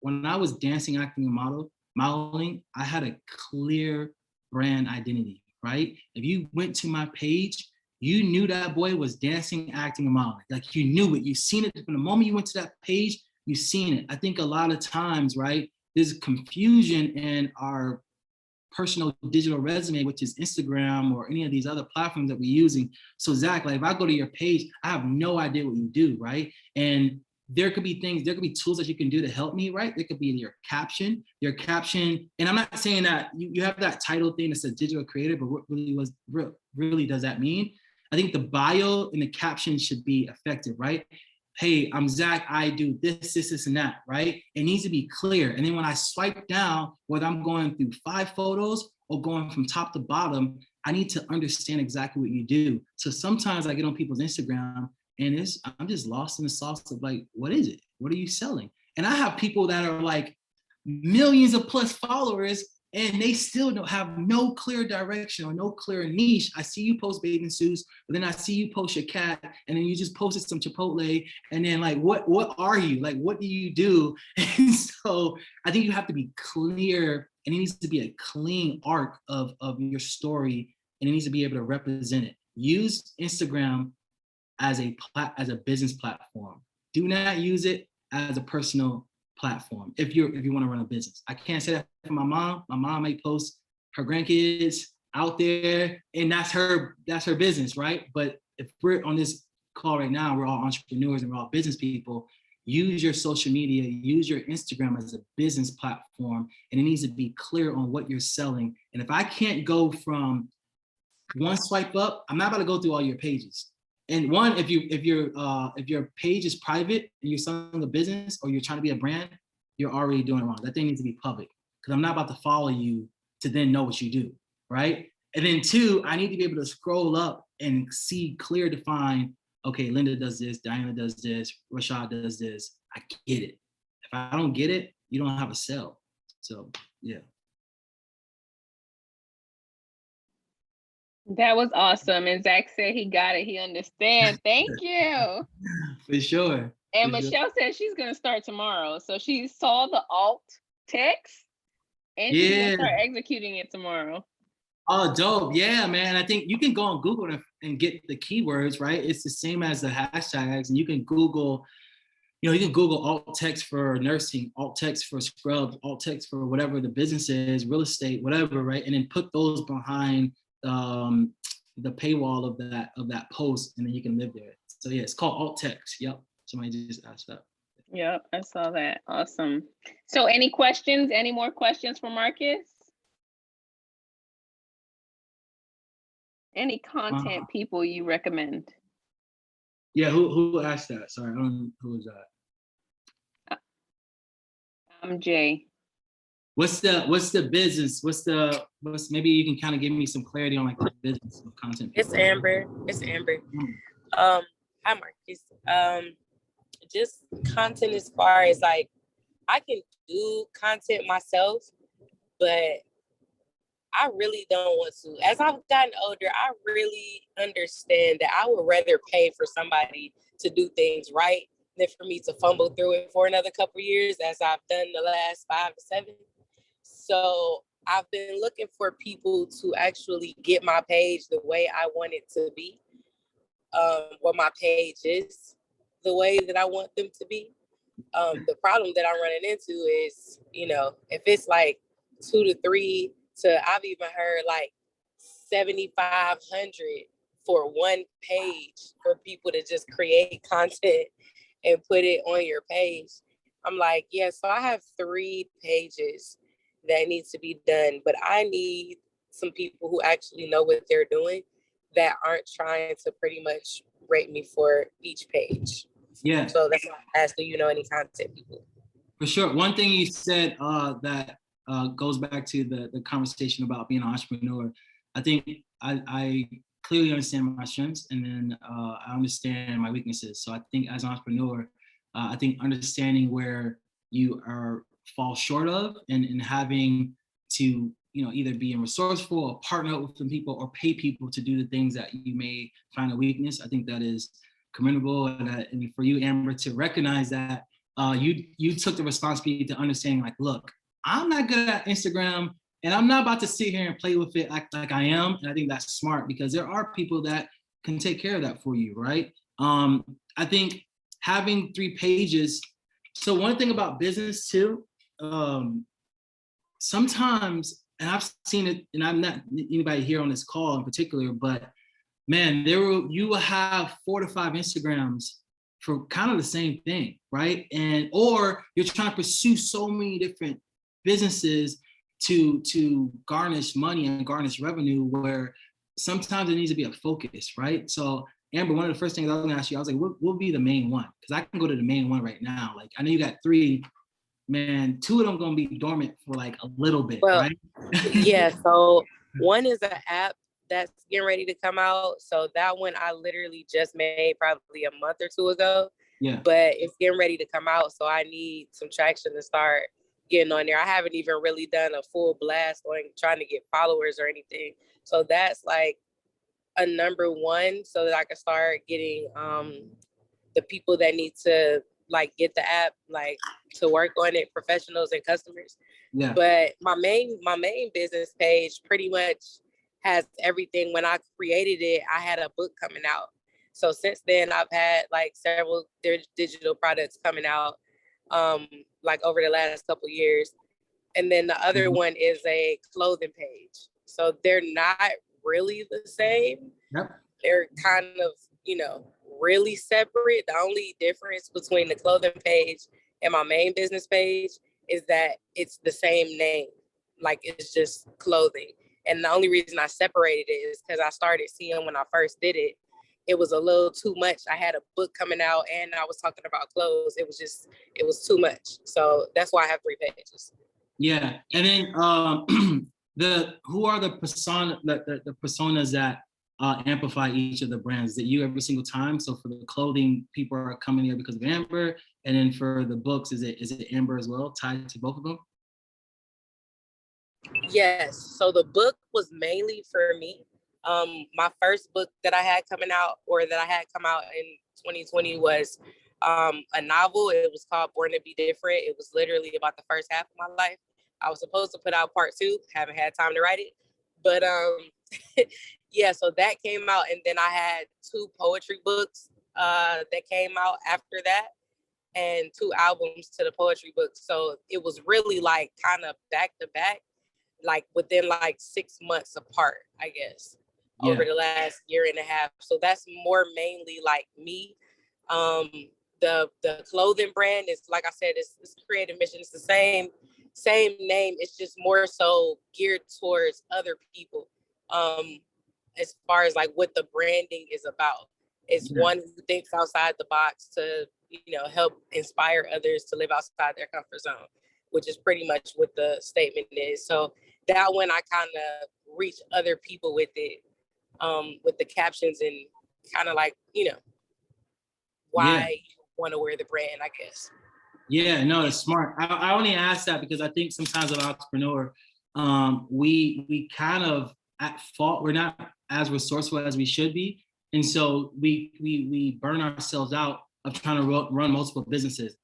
when I was dancing, acting, and modeling. I had a clear brand identity, right? If you went to my page, you knew that boy was dancing, acting, and modeling. Like, you knew it. You seen it from the moment you went to that page. You seen it. I think a lot of times, right, there's confusion in our personal digital resume, which is Instagram or any of these other platforms that we're using. So Zach, like, if I go to your page, I have no idea what you do, right? And there could be tools that you can do to help me, right? There could be your caption, and I'm not saying that you have that title thing that's a digital creator, but what really does that mean? I think the bio and the caption should be effective, right? Hey, I'm Zach, I do this, and that, right? It needs to be clear. And then when I swipe down, whether I'm going through 5 photos or going from top to bottom, I need to understand exactly what you do. So sometimes I get on people's Instagram and I'm just lost in the sauce of like, what is it? What are you selling? And I have people that are like millions of plus followers, and they still don't have no clear direction or no clear niche. I see you post bathing suits, but then I see you post your cat, and then you just posted some Chipotle, and then like, what are you? Like, what do you do? And so I think you have to be clear, and it needs to be a clean arc of your story, and it needs to be able to represent it. Use Instagram as a business platform. Do not use it as a personal platform if you want to run a business. I can't say that for my mom. My mom may post her grandkids out there, and that's her business, right? But if we're on this call right now, we're all entrepreneurs and we're all business people. Use your social media, use your Instagram as a business platform, and it needs to be clear on what you're selling. And if I can't go from one swipe up, I'm not about to go through all your pages. And one, if your page is private and you're selling a business or you're trying to be a brand, you're already doing it wrong. That thing needs to be public, because I'm not about to follow you to then know what you do, right? And then 2, I need to be able to scroll up and see clear, define, okay, Linda does this, Diana does this, Rashad does this. I get it. If I don't get it, you don't have a sell. So yeah. That was awesome. And Zach said he got it. He understands. Thank you. For sure. And For Michelle said she's going to start tomorrow. So she saw the alt text and she's going to start executing it tomorrow. Oh, dope. Yeah, man. I think you can go on Google and get the keywords, right? It's the same as the hashtags, and you can Google, alt text for nursing, alt text for scrubs, alt text for whatever the business is, real estate, whatever, right? And then put those behind the paywall of that post, and then you can live there. So yeah, it's called alt text. Yep. Somebody just asked that. Yep, I saw that. Awesome. So any more questions for Marcus? Any content people you recommend? Yeah, who asked that? Sorry, I don't know who was that. I'm Jay. What's the business? Maybe you can kind of give me some clarity on like the business of content. It's Amber. Hi Marcus. Just content as far as like, I can do content myself, but I really don't want to. As I've gotten older, I really understand that I would rather pay for somebody to do things right than for me to fumble through it for another couple of years, as I've done the last 5 to 7. So I've been looking for people to actually get my page the way I want it to be, or my page is the way that I want them to be. The problem that I'm running into is, if it's like 2 to 3 to, I've even heard like 7,500 for one page for people to just create content and put it on your page. I'm like, yeah, so I have 3 pages that needs to be done, but I need some people who actually know what they're doing that aren't trying to pretty much rate me for each page. Yeah. So that's why I asked, do you know any content people? For sure. One thing you said that goes back to the conversation about being an entrepreneur. I think I clearly understand my strengths, and then I understand my weaknesses. So I think as an entrepreneur, I think understanding where you fall short of, and having to either being resourceful or partner up with some people or pay people to do the things that you may find a weakness. I think that is commendable, and for you, Amber, to recognize that you took the responsibility to understanding, like, look, I'm not good at Instagram, and I'm not about to sit here and play with it like I am. And I think that's smart, because there are people that can take care of that for you, right? I think having 3 pages. So one thing about business too, sometimes, and I've seen it, and I'm not anybody here on this call in particular, but man, you will have 4 to 5 Instagrams for kind of the same thing, right? Or you're trying to pursue so many different businesses to garnish money and garnish revenue, where sometimes it needs to be a focus, right? So Amber, one of the first things I was gonna ask you, I was like, what will be the main one? Because I can go to the main one right now. Like, I know you got 3, man, 2 of them gonna be dormant for like a little bit, right? Yeah, so one is an app that's getting ready to come out. So that one I literally just made probably a month or 2 ago. Yeah. But it's getting ready to come out, so I need some traction to start getting on there. I haven't even really done a full blast on trying to get followers or anything. So that's like a number 1, so that I can start getting the people that need to like get the app, like to work on it, professionals and customers. Yeah. But my main business page pretty much has everything. When I created it, I had a book coming out. So since then, I've had like several digital products coming out, like over the last couple of years. And then the other one is a clothing page. So they're not really the same. Yep. They're kind of, really separate. The only difference between the clothing page and my main business page is that it's the same name. Like, it's just clothing. And the only reason I separated it is because I started seeing, when I first did it, it was a little too much. I had a book coming out and I was talking about clothes. It was too much. So that's why I have 3 pages. Yeah. And then who are the personas that amplify each of the brands? Is it you every single time? So for the clothing, people are coming here because of Amber, and then for the books, is it Amber as well, tied to both of them? Yes. So the book was mainly for me. My first book that I had come out in 2020 was a novel. It was called Born to Be Different. It was literally about the first half of my life. I was supposed to put out part 2, haven't had time to write it. But yeah, so that came out, and then I had 2 poetry books that came out after that, and 2 albums to the poetry book. So it was really like kind of back to back, like within like 6 months apart, I guess, over the last year and a half. So that's more mainly like me. The clothing brand is, like I said, it's Creative Mission. It's the same name. It's just more so geared towards other people. As far as like what the branding is about, it's one who thinks outside the box to, help inspire others to live outside their comfort zone, which is pretty much what the statement is. So that one, I kind of reach other people with it, with the captions and kind of like, why you want to wear the brand, I guess. Yeah, no, it's smart. I only ask that because I think sometimes as an entrepreneur, we kind of at fault. We're not as resourceful as we should be, and so we burn ourselves out of trying to run multiple businesses.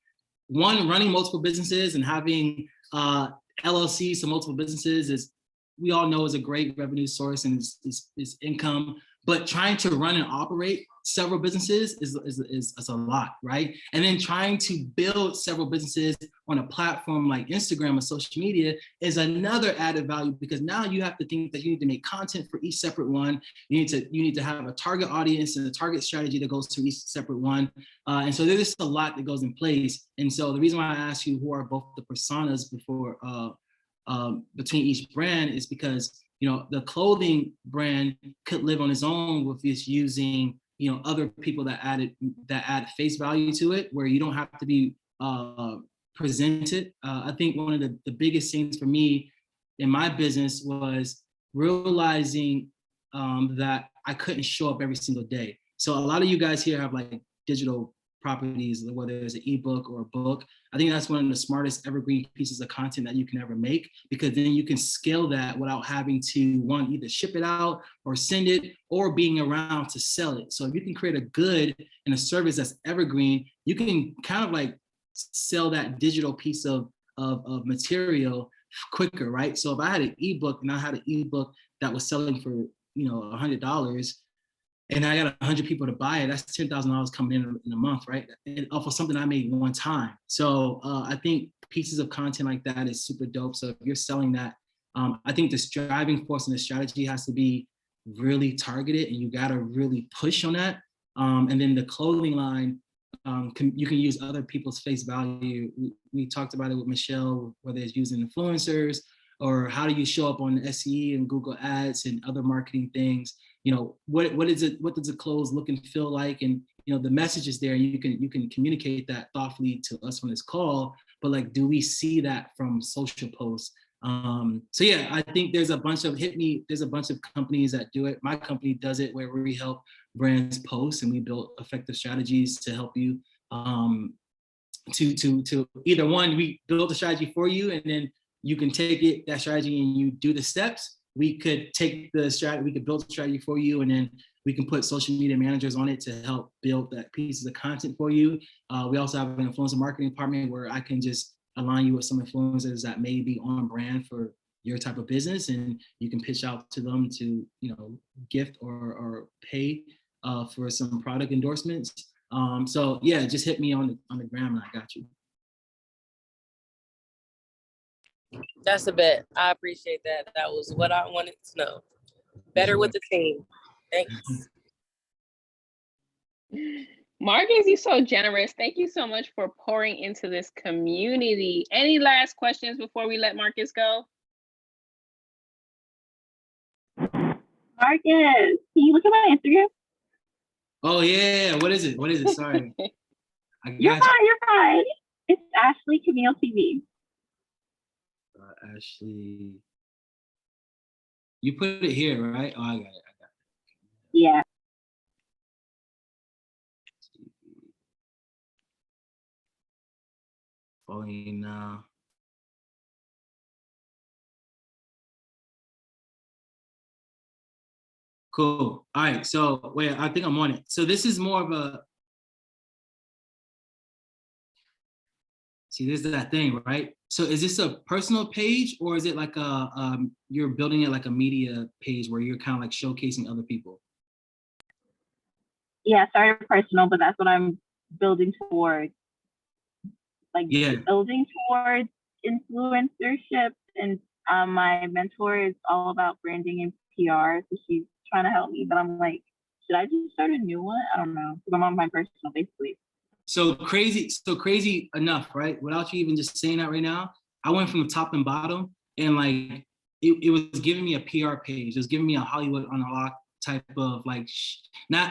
Running multiple businesses and having LLCs to multiple businesses we all know is a great revenue source and is income. but trying to run and operate several businesses is a lot, right? And then trying to build several businesses on a platform like Instagram or social media is another added value, because now you have to think that you need to make content for each separate one. You need to have a target audience and a target strategy that goes to each separate one. And so there's just a lot that goes in place. And so the reason why I asked you who are both the personas before between each brand is because, you know, the clothing brand could live on its own with just using, you know, other people that add face value to it, where you don't have to be presented. I think one of the biggest things for me in my business was realizing that I couldn't show up every single day. So a lot of you guys here have like digital properties, whether it's an ebook or a book. I think that's one of the smartest evergreen pieces of content that you can ever make, because then you can scale that without having to either ship it out or send it or being around to sell it. So if you can create a good and a service that's evergreen, you can kind of like sell that digital piece of material quicker, right? So if I had an ebook and I had an ebook that was selling for, you know, $100, and I got 100 people to buy it, that's $10,000 coming in a month, right? And off of something I made one time. So I think pieces of content like that is super dope. So if you're selling that, I think the driving force and the strategy has to be really targeted, and you gotta really push on that. And then the clothing line, you can use other people's face value. We talked about it with Michelle, whether it's using influencers or how do you show up on SE and Google Ads and other marketing things. You know, what does the clothes look and feel like? And, you know, the message is there, and you can communicate that thoughtfully to us on this call, but like, do we see that from social posts? So yeah, I think there's a bunch of companies that do it. My company does it, where we help brands post, and we build effective strategies to help you to either one, we build a strategy for you, and then you can take that strategy and you do the steps. We could take the strategy, we could build a strategy for you, and then we can put social media managers on it to help build that pieces of content for you. We also have an influencer marketing department where I can just align you with some influencers that may be on brand for your type of business, and you can pitch out to them to, you know, gift or pay for some product endorsements. So yeah, just hit me on the gram and I got you. That's a bet. I appreciate that. That was what I wanted to know. Better with the team. Thanks. Marcus, you're so generous. Thank you so much for pouring into this community. Any last questions before we let Marcus go? Marcus, can you look at my Instagram? Oh yeah, what is it? Sorry. You're fine. It's Ashley Camille TV. Ashley, you put it here, right? Oh, I got it. Yeah. Following now. Cool. All right. So wait, I think I'm on it. So this is more of a. See, this is that thing, right? So is this a personal page, or is it like you're building it like a media page where you're kind of like showcasing other people? Yeah, started personal, but that's what I'm building towards. Like, yeah, building towards influencership, and my mentor is all about branding and PR, so she's trying to help me, but I'm like, should I just start a new one? I don't know, because I'm on my personal, basically. So crazy enough, right? Without you even just saying that right now, I went from the top and bottom, and like it was giving me a PR page. It was giving me a Hollywood Unlocked type of like, no.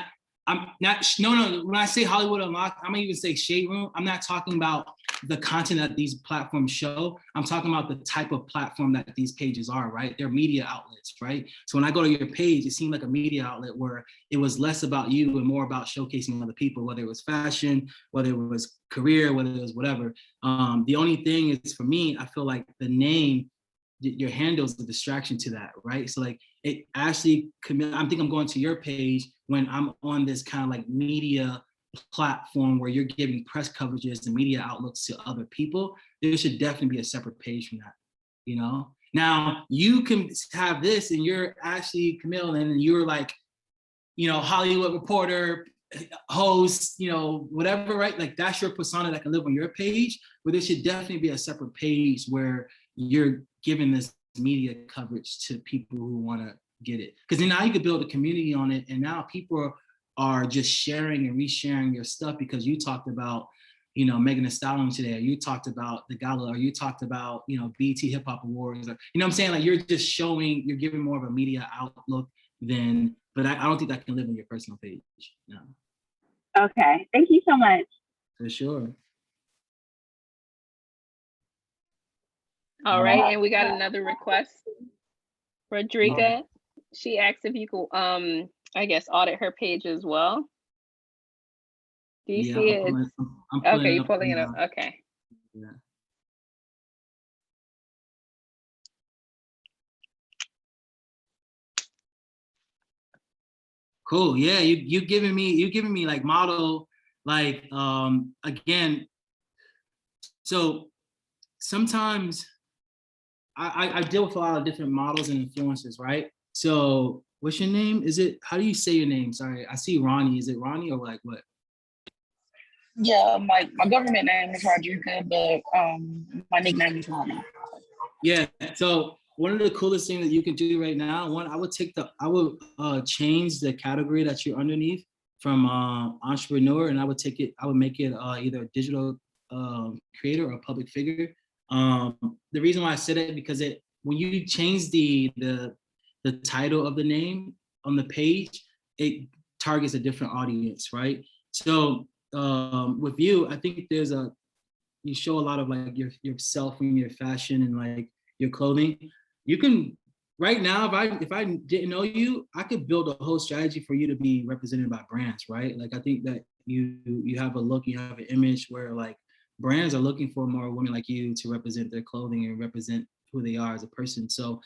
When I say Hollywood Unlocked, I'm gonna even say Shade Room. I'm not talking about the content that these platforms show. I'm talking about the type of platform that these pages are, right? They're media outlets, right? So when I go to your page, it seemed like a media outlet where it was less about you and more about showcasing other people, whether it was fashion, whether it was career, whether it was whatever. The only thing is, for me, I feel like the name, your handle is a distraction to that, right? So like it actually, I think I'm going to your page when I'm on this kind of like media platform where you're giving press coverages and media outlooks to other people. There should definitely be a separate page from that, you know? Now you can have this and you're Ashley Camille and you're like, Hollywood reporter, host, whatever, right? Like that's your persona that can live on your page, but there should definitely be a separate page where you're giving this media coverage to people who want to get it. Because then now you could build a community on it, and now people are just sharing and resharing your stuff because you talked about, Megan Thee Stallion today, or you talked about the gala, or you talked about, BET Hip Hop Awards, or, what I'm saying? Like you're just showing, you're giving more of a media outlook than, but I don't think that can live on your personal page. No. Okay, thank you so much. For sure. All right, and we got another request. Rodrika, she asked if you could, I guess, audit her page as well. Do you see it? Okay, you're pulling it up. Okay. Yeah. Cool. Yeah, you giving me like model, like again. So sometimes I deal with a lot of different models and influencers, right? So what's your name? How do you say your name? Sorry, I see Ronnie. Is it Ronnie or like what? Yeah, my government name is Rodrika, but my nickname is Ronnie. Yeah. So one of the coolest things that you can do right now, I would change the category that you're underneath from entrepreneur, and I would make it either a digital creator or a public figure. The reason why I said it, because when you change the title of the name on the page, it targets a different audience, right? So with you, I think you show a lot of like yourself and your fashion and like your clothing. You can right now, if I didn't know you, I could build a whole strategy for you to be represented by brands, right? Like I think that you have a look, you have an image where like brands are looking for more women like you to represent their clothing and represent who they are as a person. So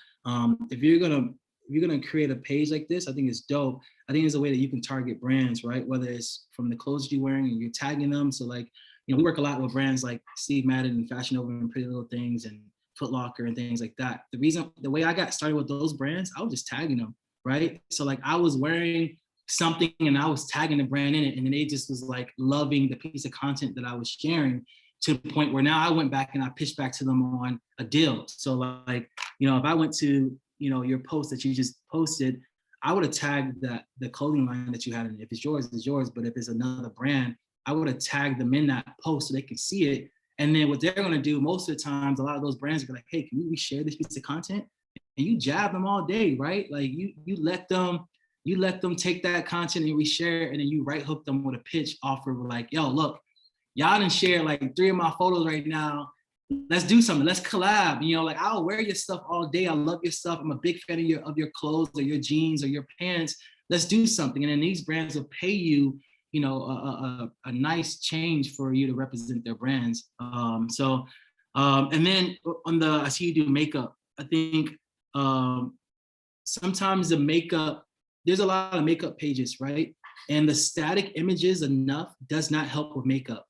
if you're gonna create a page like this, I think it's dope. I think it's a way that you can target brands, right? Whether it's from the clothes you're wearing and you're tagging them. So like, we work a lot with brands like Steve Madden and Fashion Nova and Pretty Little Things and Foot Locker and things like that. The way I got started with those brands, I was just tagging them, right? So like I was wearing something and I was tagging the brand in it, and then they just was like loving the piece of content that I was sharing, to the point where now I went back and I pitched back to them on a deal. So like, if I went to, your post that you just posted, I would have tagged the clothing line that you had in it. If it's yours, it's yours. But if it's another brand, I would have tagged them in that post so they could see it. And then what they're going to do most of the times, a lot of those brands are like, hey, can we share this piece of content? And you jab them all day, right? Like you let them take that content and reshare it, and then you right hook them with a pitch offer like, yo, look, y'all done share like 3 of my photos right now. Let's do something. Let's collab. Like I'll wear your stuff all day. I love your stuff. I'm a big fan of your clothes or your jeans or your pants. Let's do something. And then these brands will pay you, a nice change for you to represent their brands. And then I see you do makeup. I think sometimes the makeup, there's a lot of makeup pages, right? And the static images enough does not help with makeup.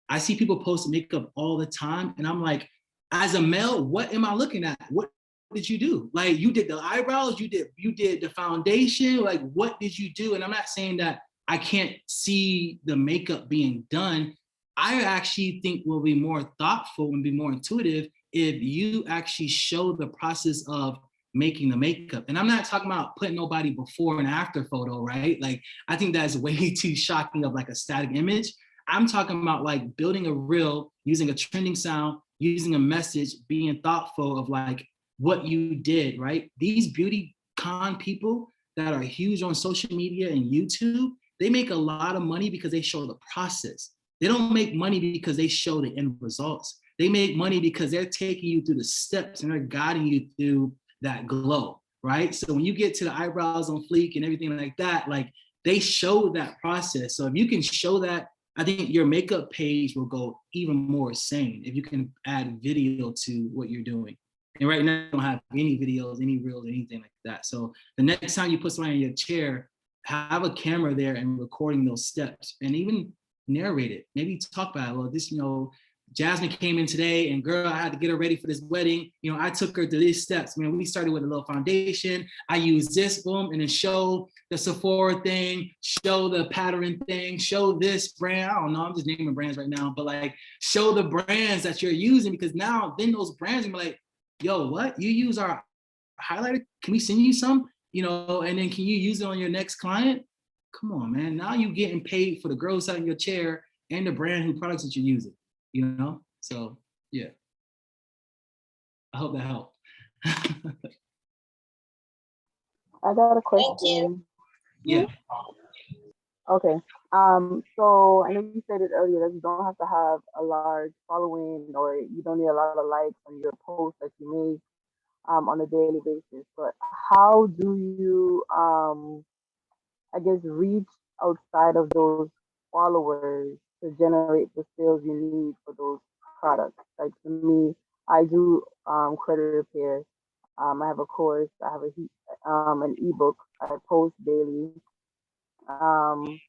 I see people post makeup all the time, and I'm like, as a male, what am I looking at? What did you do? Like you did the eyebrows, you did the foundation, like what did you do? And I'm not saying that I can't see the makeup being done. I actually think will be more thoughtful and be more intuitive if you actually show the process of making the makeup. And I'm not talking about putting nobody before and after photo, right? Like I think that's way too shocking of like a static image. I'm talking about like building a reel, using a trending sound, using a message, being thoughtful of like what you did, right? These beauty con people that are huge on social media and YouTube, they make a lot of money because they show the process. They don't make money because they show the end results. They make money because they're taking you through the steps and they're guiding you through that glow, right? So when you get to the eyebrows on fleek and everything like that, like they show that process. So if you can show that, I think your makeup page will go even more insane if you can add video to what you're doing. And right now, I don't have any videos, any reels, anything like that. So the next time you put somebody in your chair, have a camera there and recording those steps and even narrate it. Maybe talk about it. Well, this, Jasmine came in today and girl, I had to get her ready for this wedding. You know, I took her through these steps. Man, we started with a little foundation. I used this, boom, and then show the Sephora thing, show the pattern thing, show this brand. I don't know, I'm just naming brands right now, but like show the brands that you're using, because now then those brands are like, yo, what? You use our highlighter? Can we send you some? You know, and then can you use it on your next client? Come on, man. Now you're getting paid for the girl sat in your chair and the brand who products that you're using, you know? So yeah. I hope that helped. I got a question. Yeah. Okay. So I know you said it earlier that you don't have to have a large following, or you don't need a lot of likes on your posts that you make on a daily basis. But how do you I guess reach outside of those followers to generate the sales you need for those products? Like for me, I do credit repair. I have a course. I have an ebook. I post daily. Um,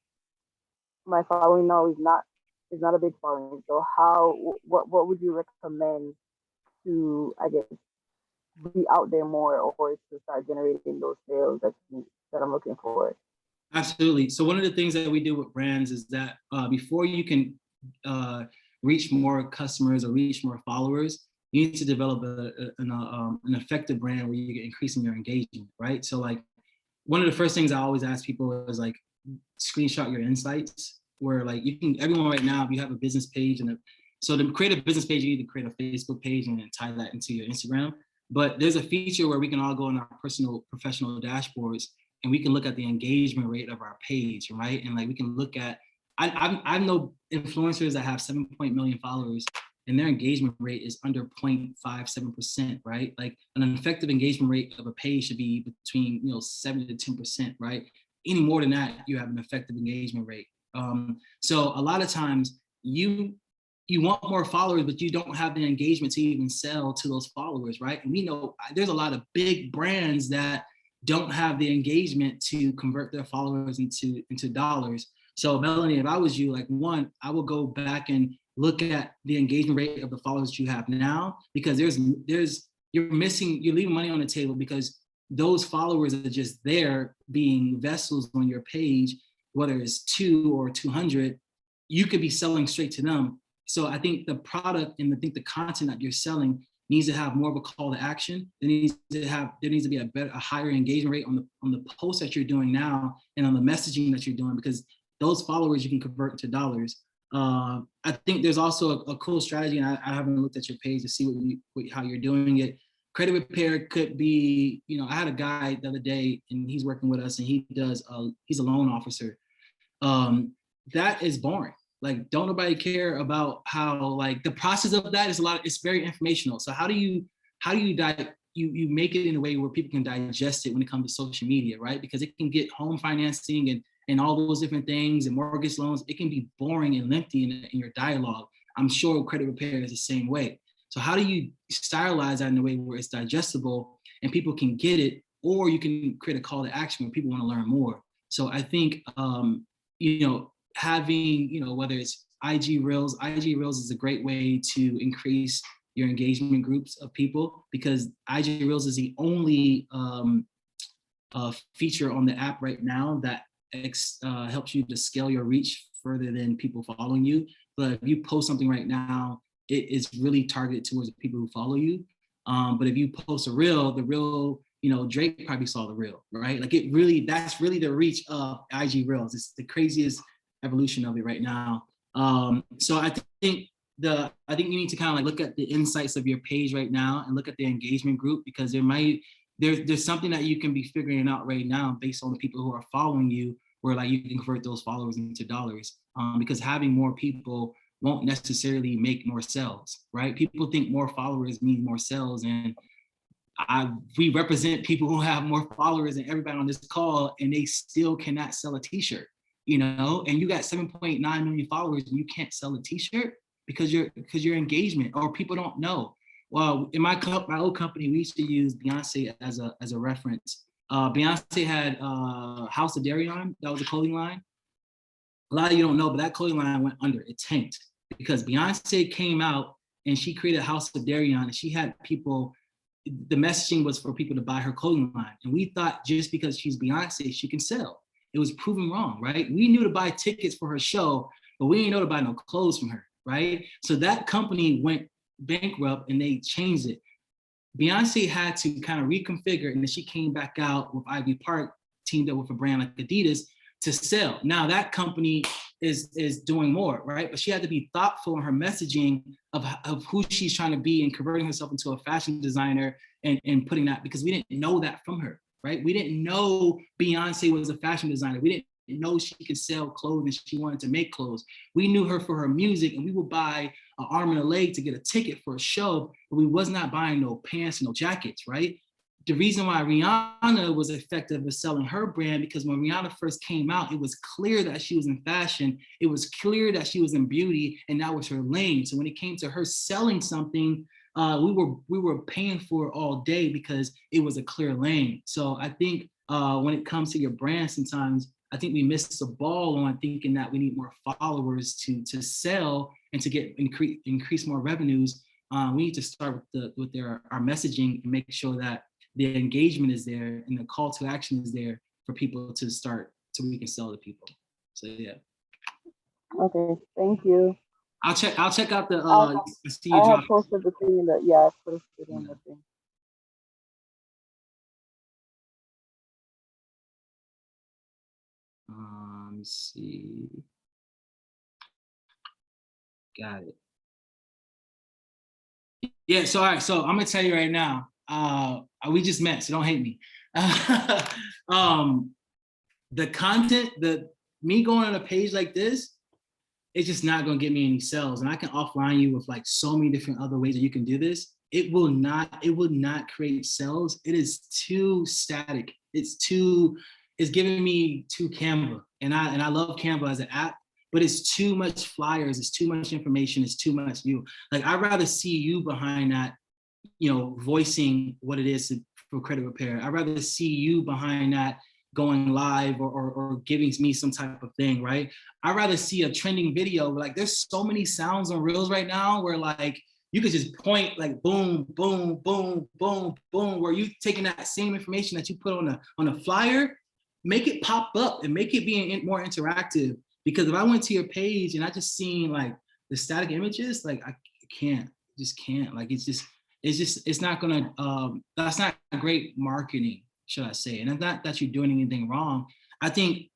my following now is not a big following. So what would you recommend to, I guess, be out there more, or to start generating those sales that I'm looking for? Absolutely. So one of the things that we do with brands is that before you can reach more customers or reach more followers, you need to develop an effective brand where you're increasing your engagement, right? So like one of the first things I always ask people is like screenshot your insights, where like you can, everyone right now, if you have a business page so to create a business page, you need to create a Facebook page and then tie that into your Instagram. But there's a feature where we can all go in our personal professional dashboards and we can look at the engagement rate of our page, right? And like we can look at, I know influencers that have 7 million followers and their engagement rate is under 0.57%, right? Like an effective engagement rate of a page should be between 7 to 10%, right? Any more than that, you have an effective engagement rate. So a lot of times you want more followers, but you don't have the engagement to even sell to those followers, right? And we know there's a lot of big brands that don't have the engagement to convert their followers into dollars. So Melanie, if I was you, like one, I would go back and look at the engagement rate of the followers you have now, because you're leaving money on the table, because those followers are just there being vessels on your page, whether it's 2 or 200, you could be selling straight to them. So I think the product and the content that you're selling needs to have more of a call to action. There needs to be a higher engagement rate on the posts that you're doing now and on the messaging that you're doing, because those followers you can convert into dollars. I think there's also a cool strategy, and I haven't looked at your page to see how you're doing it. Credit repair could be, I had a guy the other day and he's working with us and he's a loan officer. That is boring. Like, don't nobody care about how, like, the process of that is it's very informational. So how do you make it in a way where people can digest it when it comes to social media, right? Because it can get home financing and all those different things and mortgage loans. It can be boring and lengthy in your dialogue. I'm sure credit repair is the same way. So how do you stylize that in a way where it's digestible and people can get it, or you can create a call to action where people want to learn more. So I think, having, whether it's IG Reels is a great way to increase your engagement groups of people, because IG Reels is the only feature on the app right now that helps you to scale your reach further than people following you. But if you post something right now, it is really targeted towards the people who follow you. But if you post the reel, Drake probably saw the reel, right? Like that's really the reach of IG Reels. It's the craziest evolution of it right now. So I think you need to kind of like look at the insights of your page right now and look at the engagement group, because there's something that you can be figuring out right now based on the people who are following you, where like you can convert those followers into dollars. Because having more people won't necessarily make more sales, right? People think more followers mean more sales, and we represent people who have more followers than everybody on this call, and they still cannot sell a t-shirt, and you got 7.9 million followers and you can't sell a t-shirt because your engagement, or people don't know. Well, in my old company, we used to use Beyonce as a reference. Beyonce had House of Darion, that was a clothing line. A lot of you don't know, but that clothing line went under, it tanked, because Beyonce came out and she created House of Darion, and she had people, the messaging was for people to buy her clothing line. And we thought just because she's Beyonce, she can sell. It was proven wrong, right? We knew to buy tickets for her show, but we didn't know to buy no clothes from her, right? So that company went bankrupt and they changed it. Beyonce had to kind of reconfigure, and then she came back out with Ivy Park, teamed up with a brand like Adidas to sell. Now that company is doing more, right? But she had to be thoughtful in her messaging of who she's trying to be and converting herself into a fashion designer and putting that, because we didn't know that from her, right? We didn't know Beyonce was a fashion designer. We didn't know she could sell clothes and she wanted to make clothes. We knew her for her music, and we would buy an arm and a leg to get a ticket for a show, but we was not buying no pants, no jackets, right? The reason why Rihanna was effective at selling her brand, because when Rihanna first came out, it was clear that she was in fashion. It was clear that she was in beauty, and that was her lane. So when it came to her selling something, we were paying for it all day because it was a clear lane. So I think when it comes to your brand, sometimes I think we missed the ball on thinking that we need more followers to sell and to get increase more revenues. We need to start with our messaging and make sure that the engagement is there and the call to action is there for people to start, so we can sell to people. So yeah. Okay, thank you. I'll check out the I see you have drop. posted the thing in the, yeah, I posted it in the thing. Let's see. Got it. Yeah, so all right, so I'm gonna tell you right now, we just met, so don't hate me. The content, me going on a page like this, it's just not gonna get me any sales. And I can offline you with like so many different other ways that you can do this. It will not create sales. It is too static. It's giving me too Canva. And I love Canva as an app, but it's too much flyers, it's too much information, it's too much you. Like, I'd rather see you behind that, voicing what it is for credit repair. I'd rather see you behind that going live or giving me some type of thing, right? I'd rather see a trending video. Like, there's so many sounds on Reels right now where like, you could just point like boom, boom, boom, boom, boom, where you taking that same information that you put on a flyer, make it pop up and make it be more interactive. Because if I went to your page and I just seen like the static images, like I just can't. Like, it's not gonna, that's not great marketing, should I say. And it's not that you're doing anything wrong. I think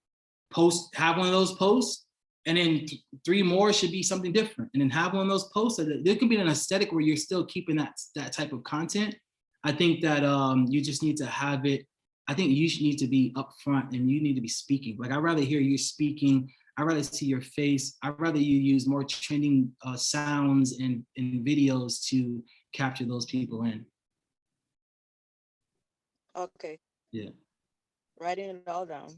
have one of those posts, and then 3 more should be something different. And then have one of those posts that there can be an aesthetic where you're still keeping that type of content. I think that you just need to have it. I think you should need to be upfront and you need to be speaking. Like, I'd rather hear you speaking. I'd rather see your face. I'd rather you use more trending sounds and videos to capture those people in. Okay. Yeah. Writing it all down.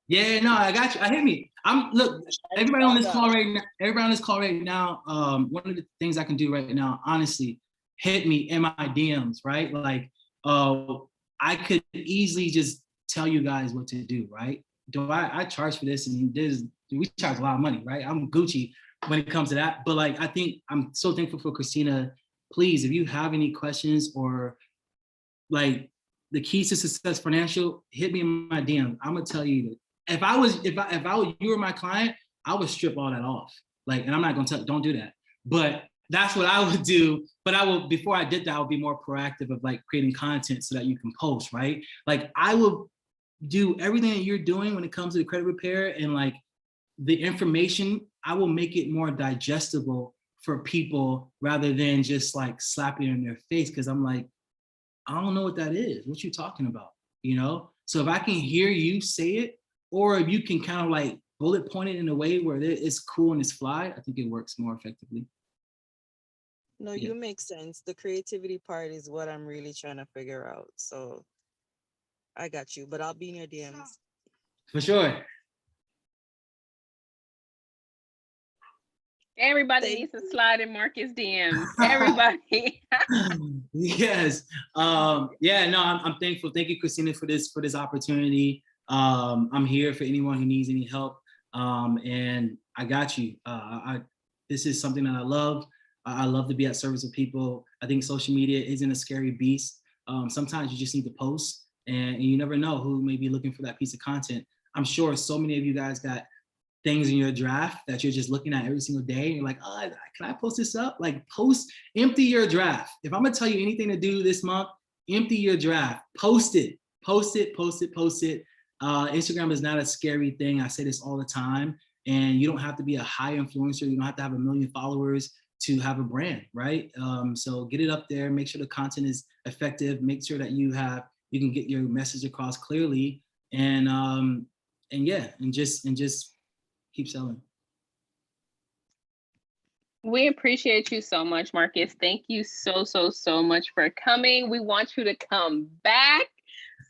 Yeah, no, I got you. I hear me. Look, everybody on this call right now, one of the things I can do right now, honestly, hit me in my DMs, right? Like, I could easily just tell you guys what to do, right? I charge for this, and we charge a lot of money, right? I'm Gucci when it comes to that. But like, I think I'm so thankful for Christina. Please, if you have any questions or like the keys to success financial, hit me in my DM. I'm gonna tell you, if I was you were my client, I would strip all that off. Like, and I'm not gonna don't do that. But that's what I would do. But before I did that, I would be more proactive of like creating content so that you can post, right? Like, I will do everything that you're doing when it comes to the credit repair, and like the information, I will make it more digestible for people rather than just like slapping it in their face. Cause I'm like, I don't know what that is. What you talking about? So if I can hear you say it, or if you can kind of like bullet point it in a way where it's cool and it's fly, I think it works more effectively. No, Yeah. you make sense. The creativity part is what I'm really trying to figure out. So I got you, but I'll be in your DMs. For sure. Everybody needs to slide in Marcus DMs. Everybody. Yes. Yeah, no, I'm thankful. Thank you, Christina, for this opportunity. I'm here for anyone who needs any help. And I got you. this is something that I love. I love to be at service of people. I think social media isn't a scary beast. Sometimes you just need to post, and you never know who may be looking for that piece of content. I'm sure so many of you guys got things in your draft that you're just looking at every single day. And you're like, oh, can I post this up? Like empty your draft. If I'm gonna tell you anything to do this month, empty your draft, post it. Instagram is not a scary thing. I say this all the time. And you don't have to be a high influencer. You don't have to have 1 million followers to have a brand, right? So get it up there, make sure the content is effective, make sure that you can get your message across clearly, and just keep selling. We appreciate you so much, Marcus. Thank you so much for coming. We want you to come back.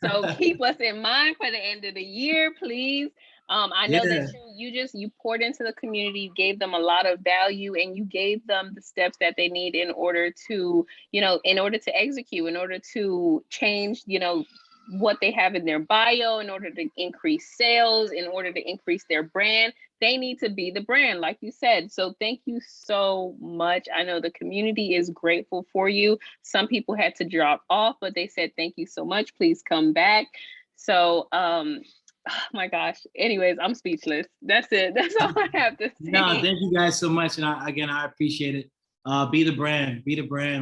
So keep us in mind for the end of the year, please. I know that you poured into the community, gave them a lot of value, and you gave them the steps that they need in order to execute, in order to change, what they have in their bio, in order to increase sales, in order to increase their brand. They need to be the brand, like you said. So thank you so much. I know the community is grateful for you. Some people had to drop off, but they said, thank you so much. Please come back. So, oh my gosh. Anyways, I'm speechless. That's it. That's all I have to say. No, thank you guys so much. And I appreciate it. Be the brand.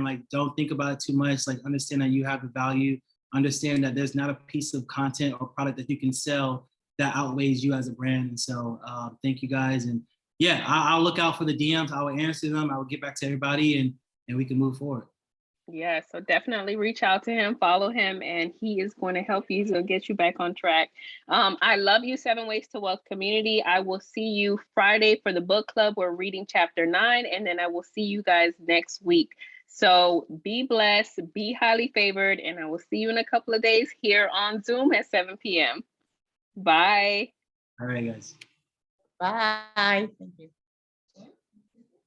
Like, don't think about it too much. Like, understand that you have the value. Understand that there's not a piece of content or product that you can sell that outweighs you as a brand. And so thank you guys. And yeah, I'll look out for the DMs. I will answer them. I will get back to everybody, and we can move forward. Yeah, so definitely reach out to him, follow him, and he is going to help you. He's going to get you back on track. I love you, 7 Ways to Wealth community. I will see you Friday for the book club. We're reading chapter 9, and then I will see you guys next week. So be blessed, be highly favored, and I will see you in a couple of days here on Zoom at 7 p.m. Bye. All right, guys. Bye. Thank you.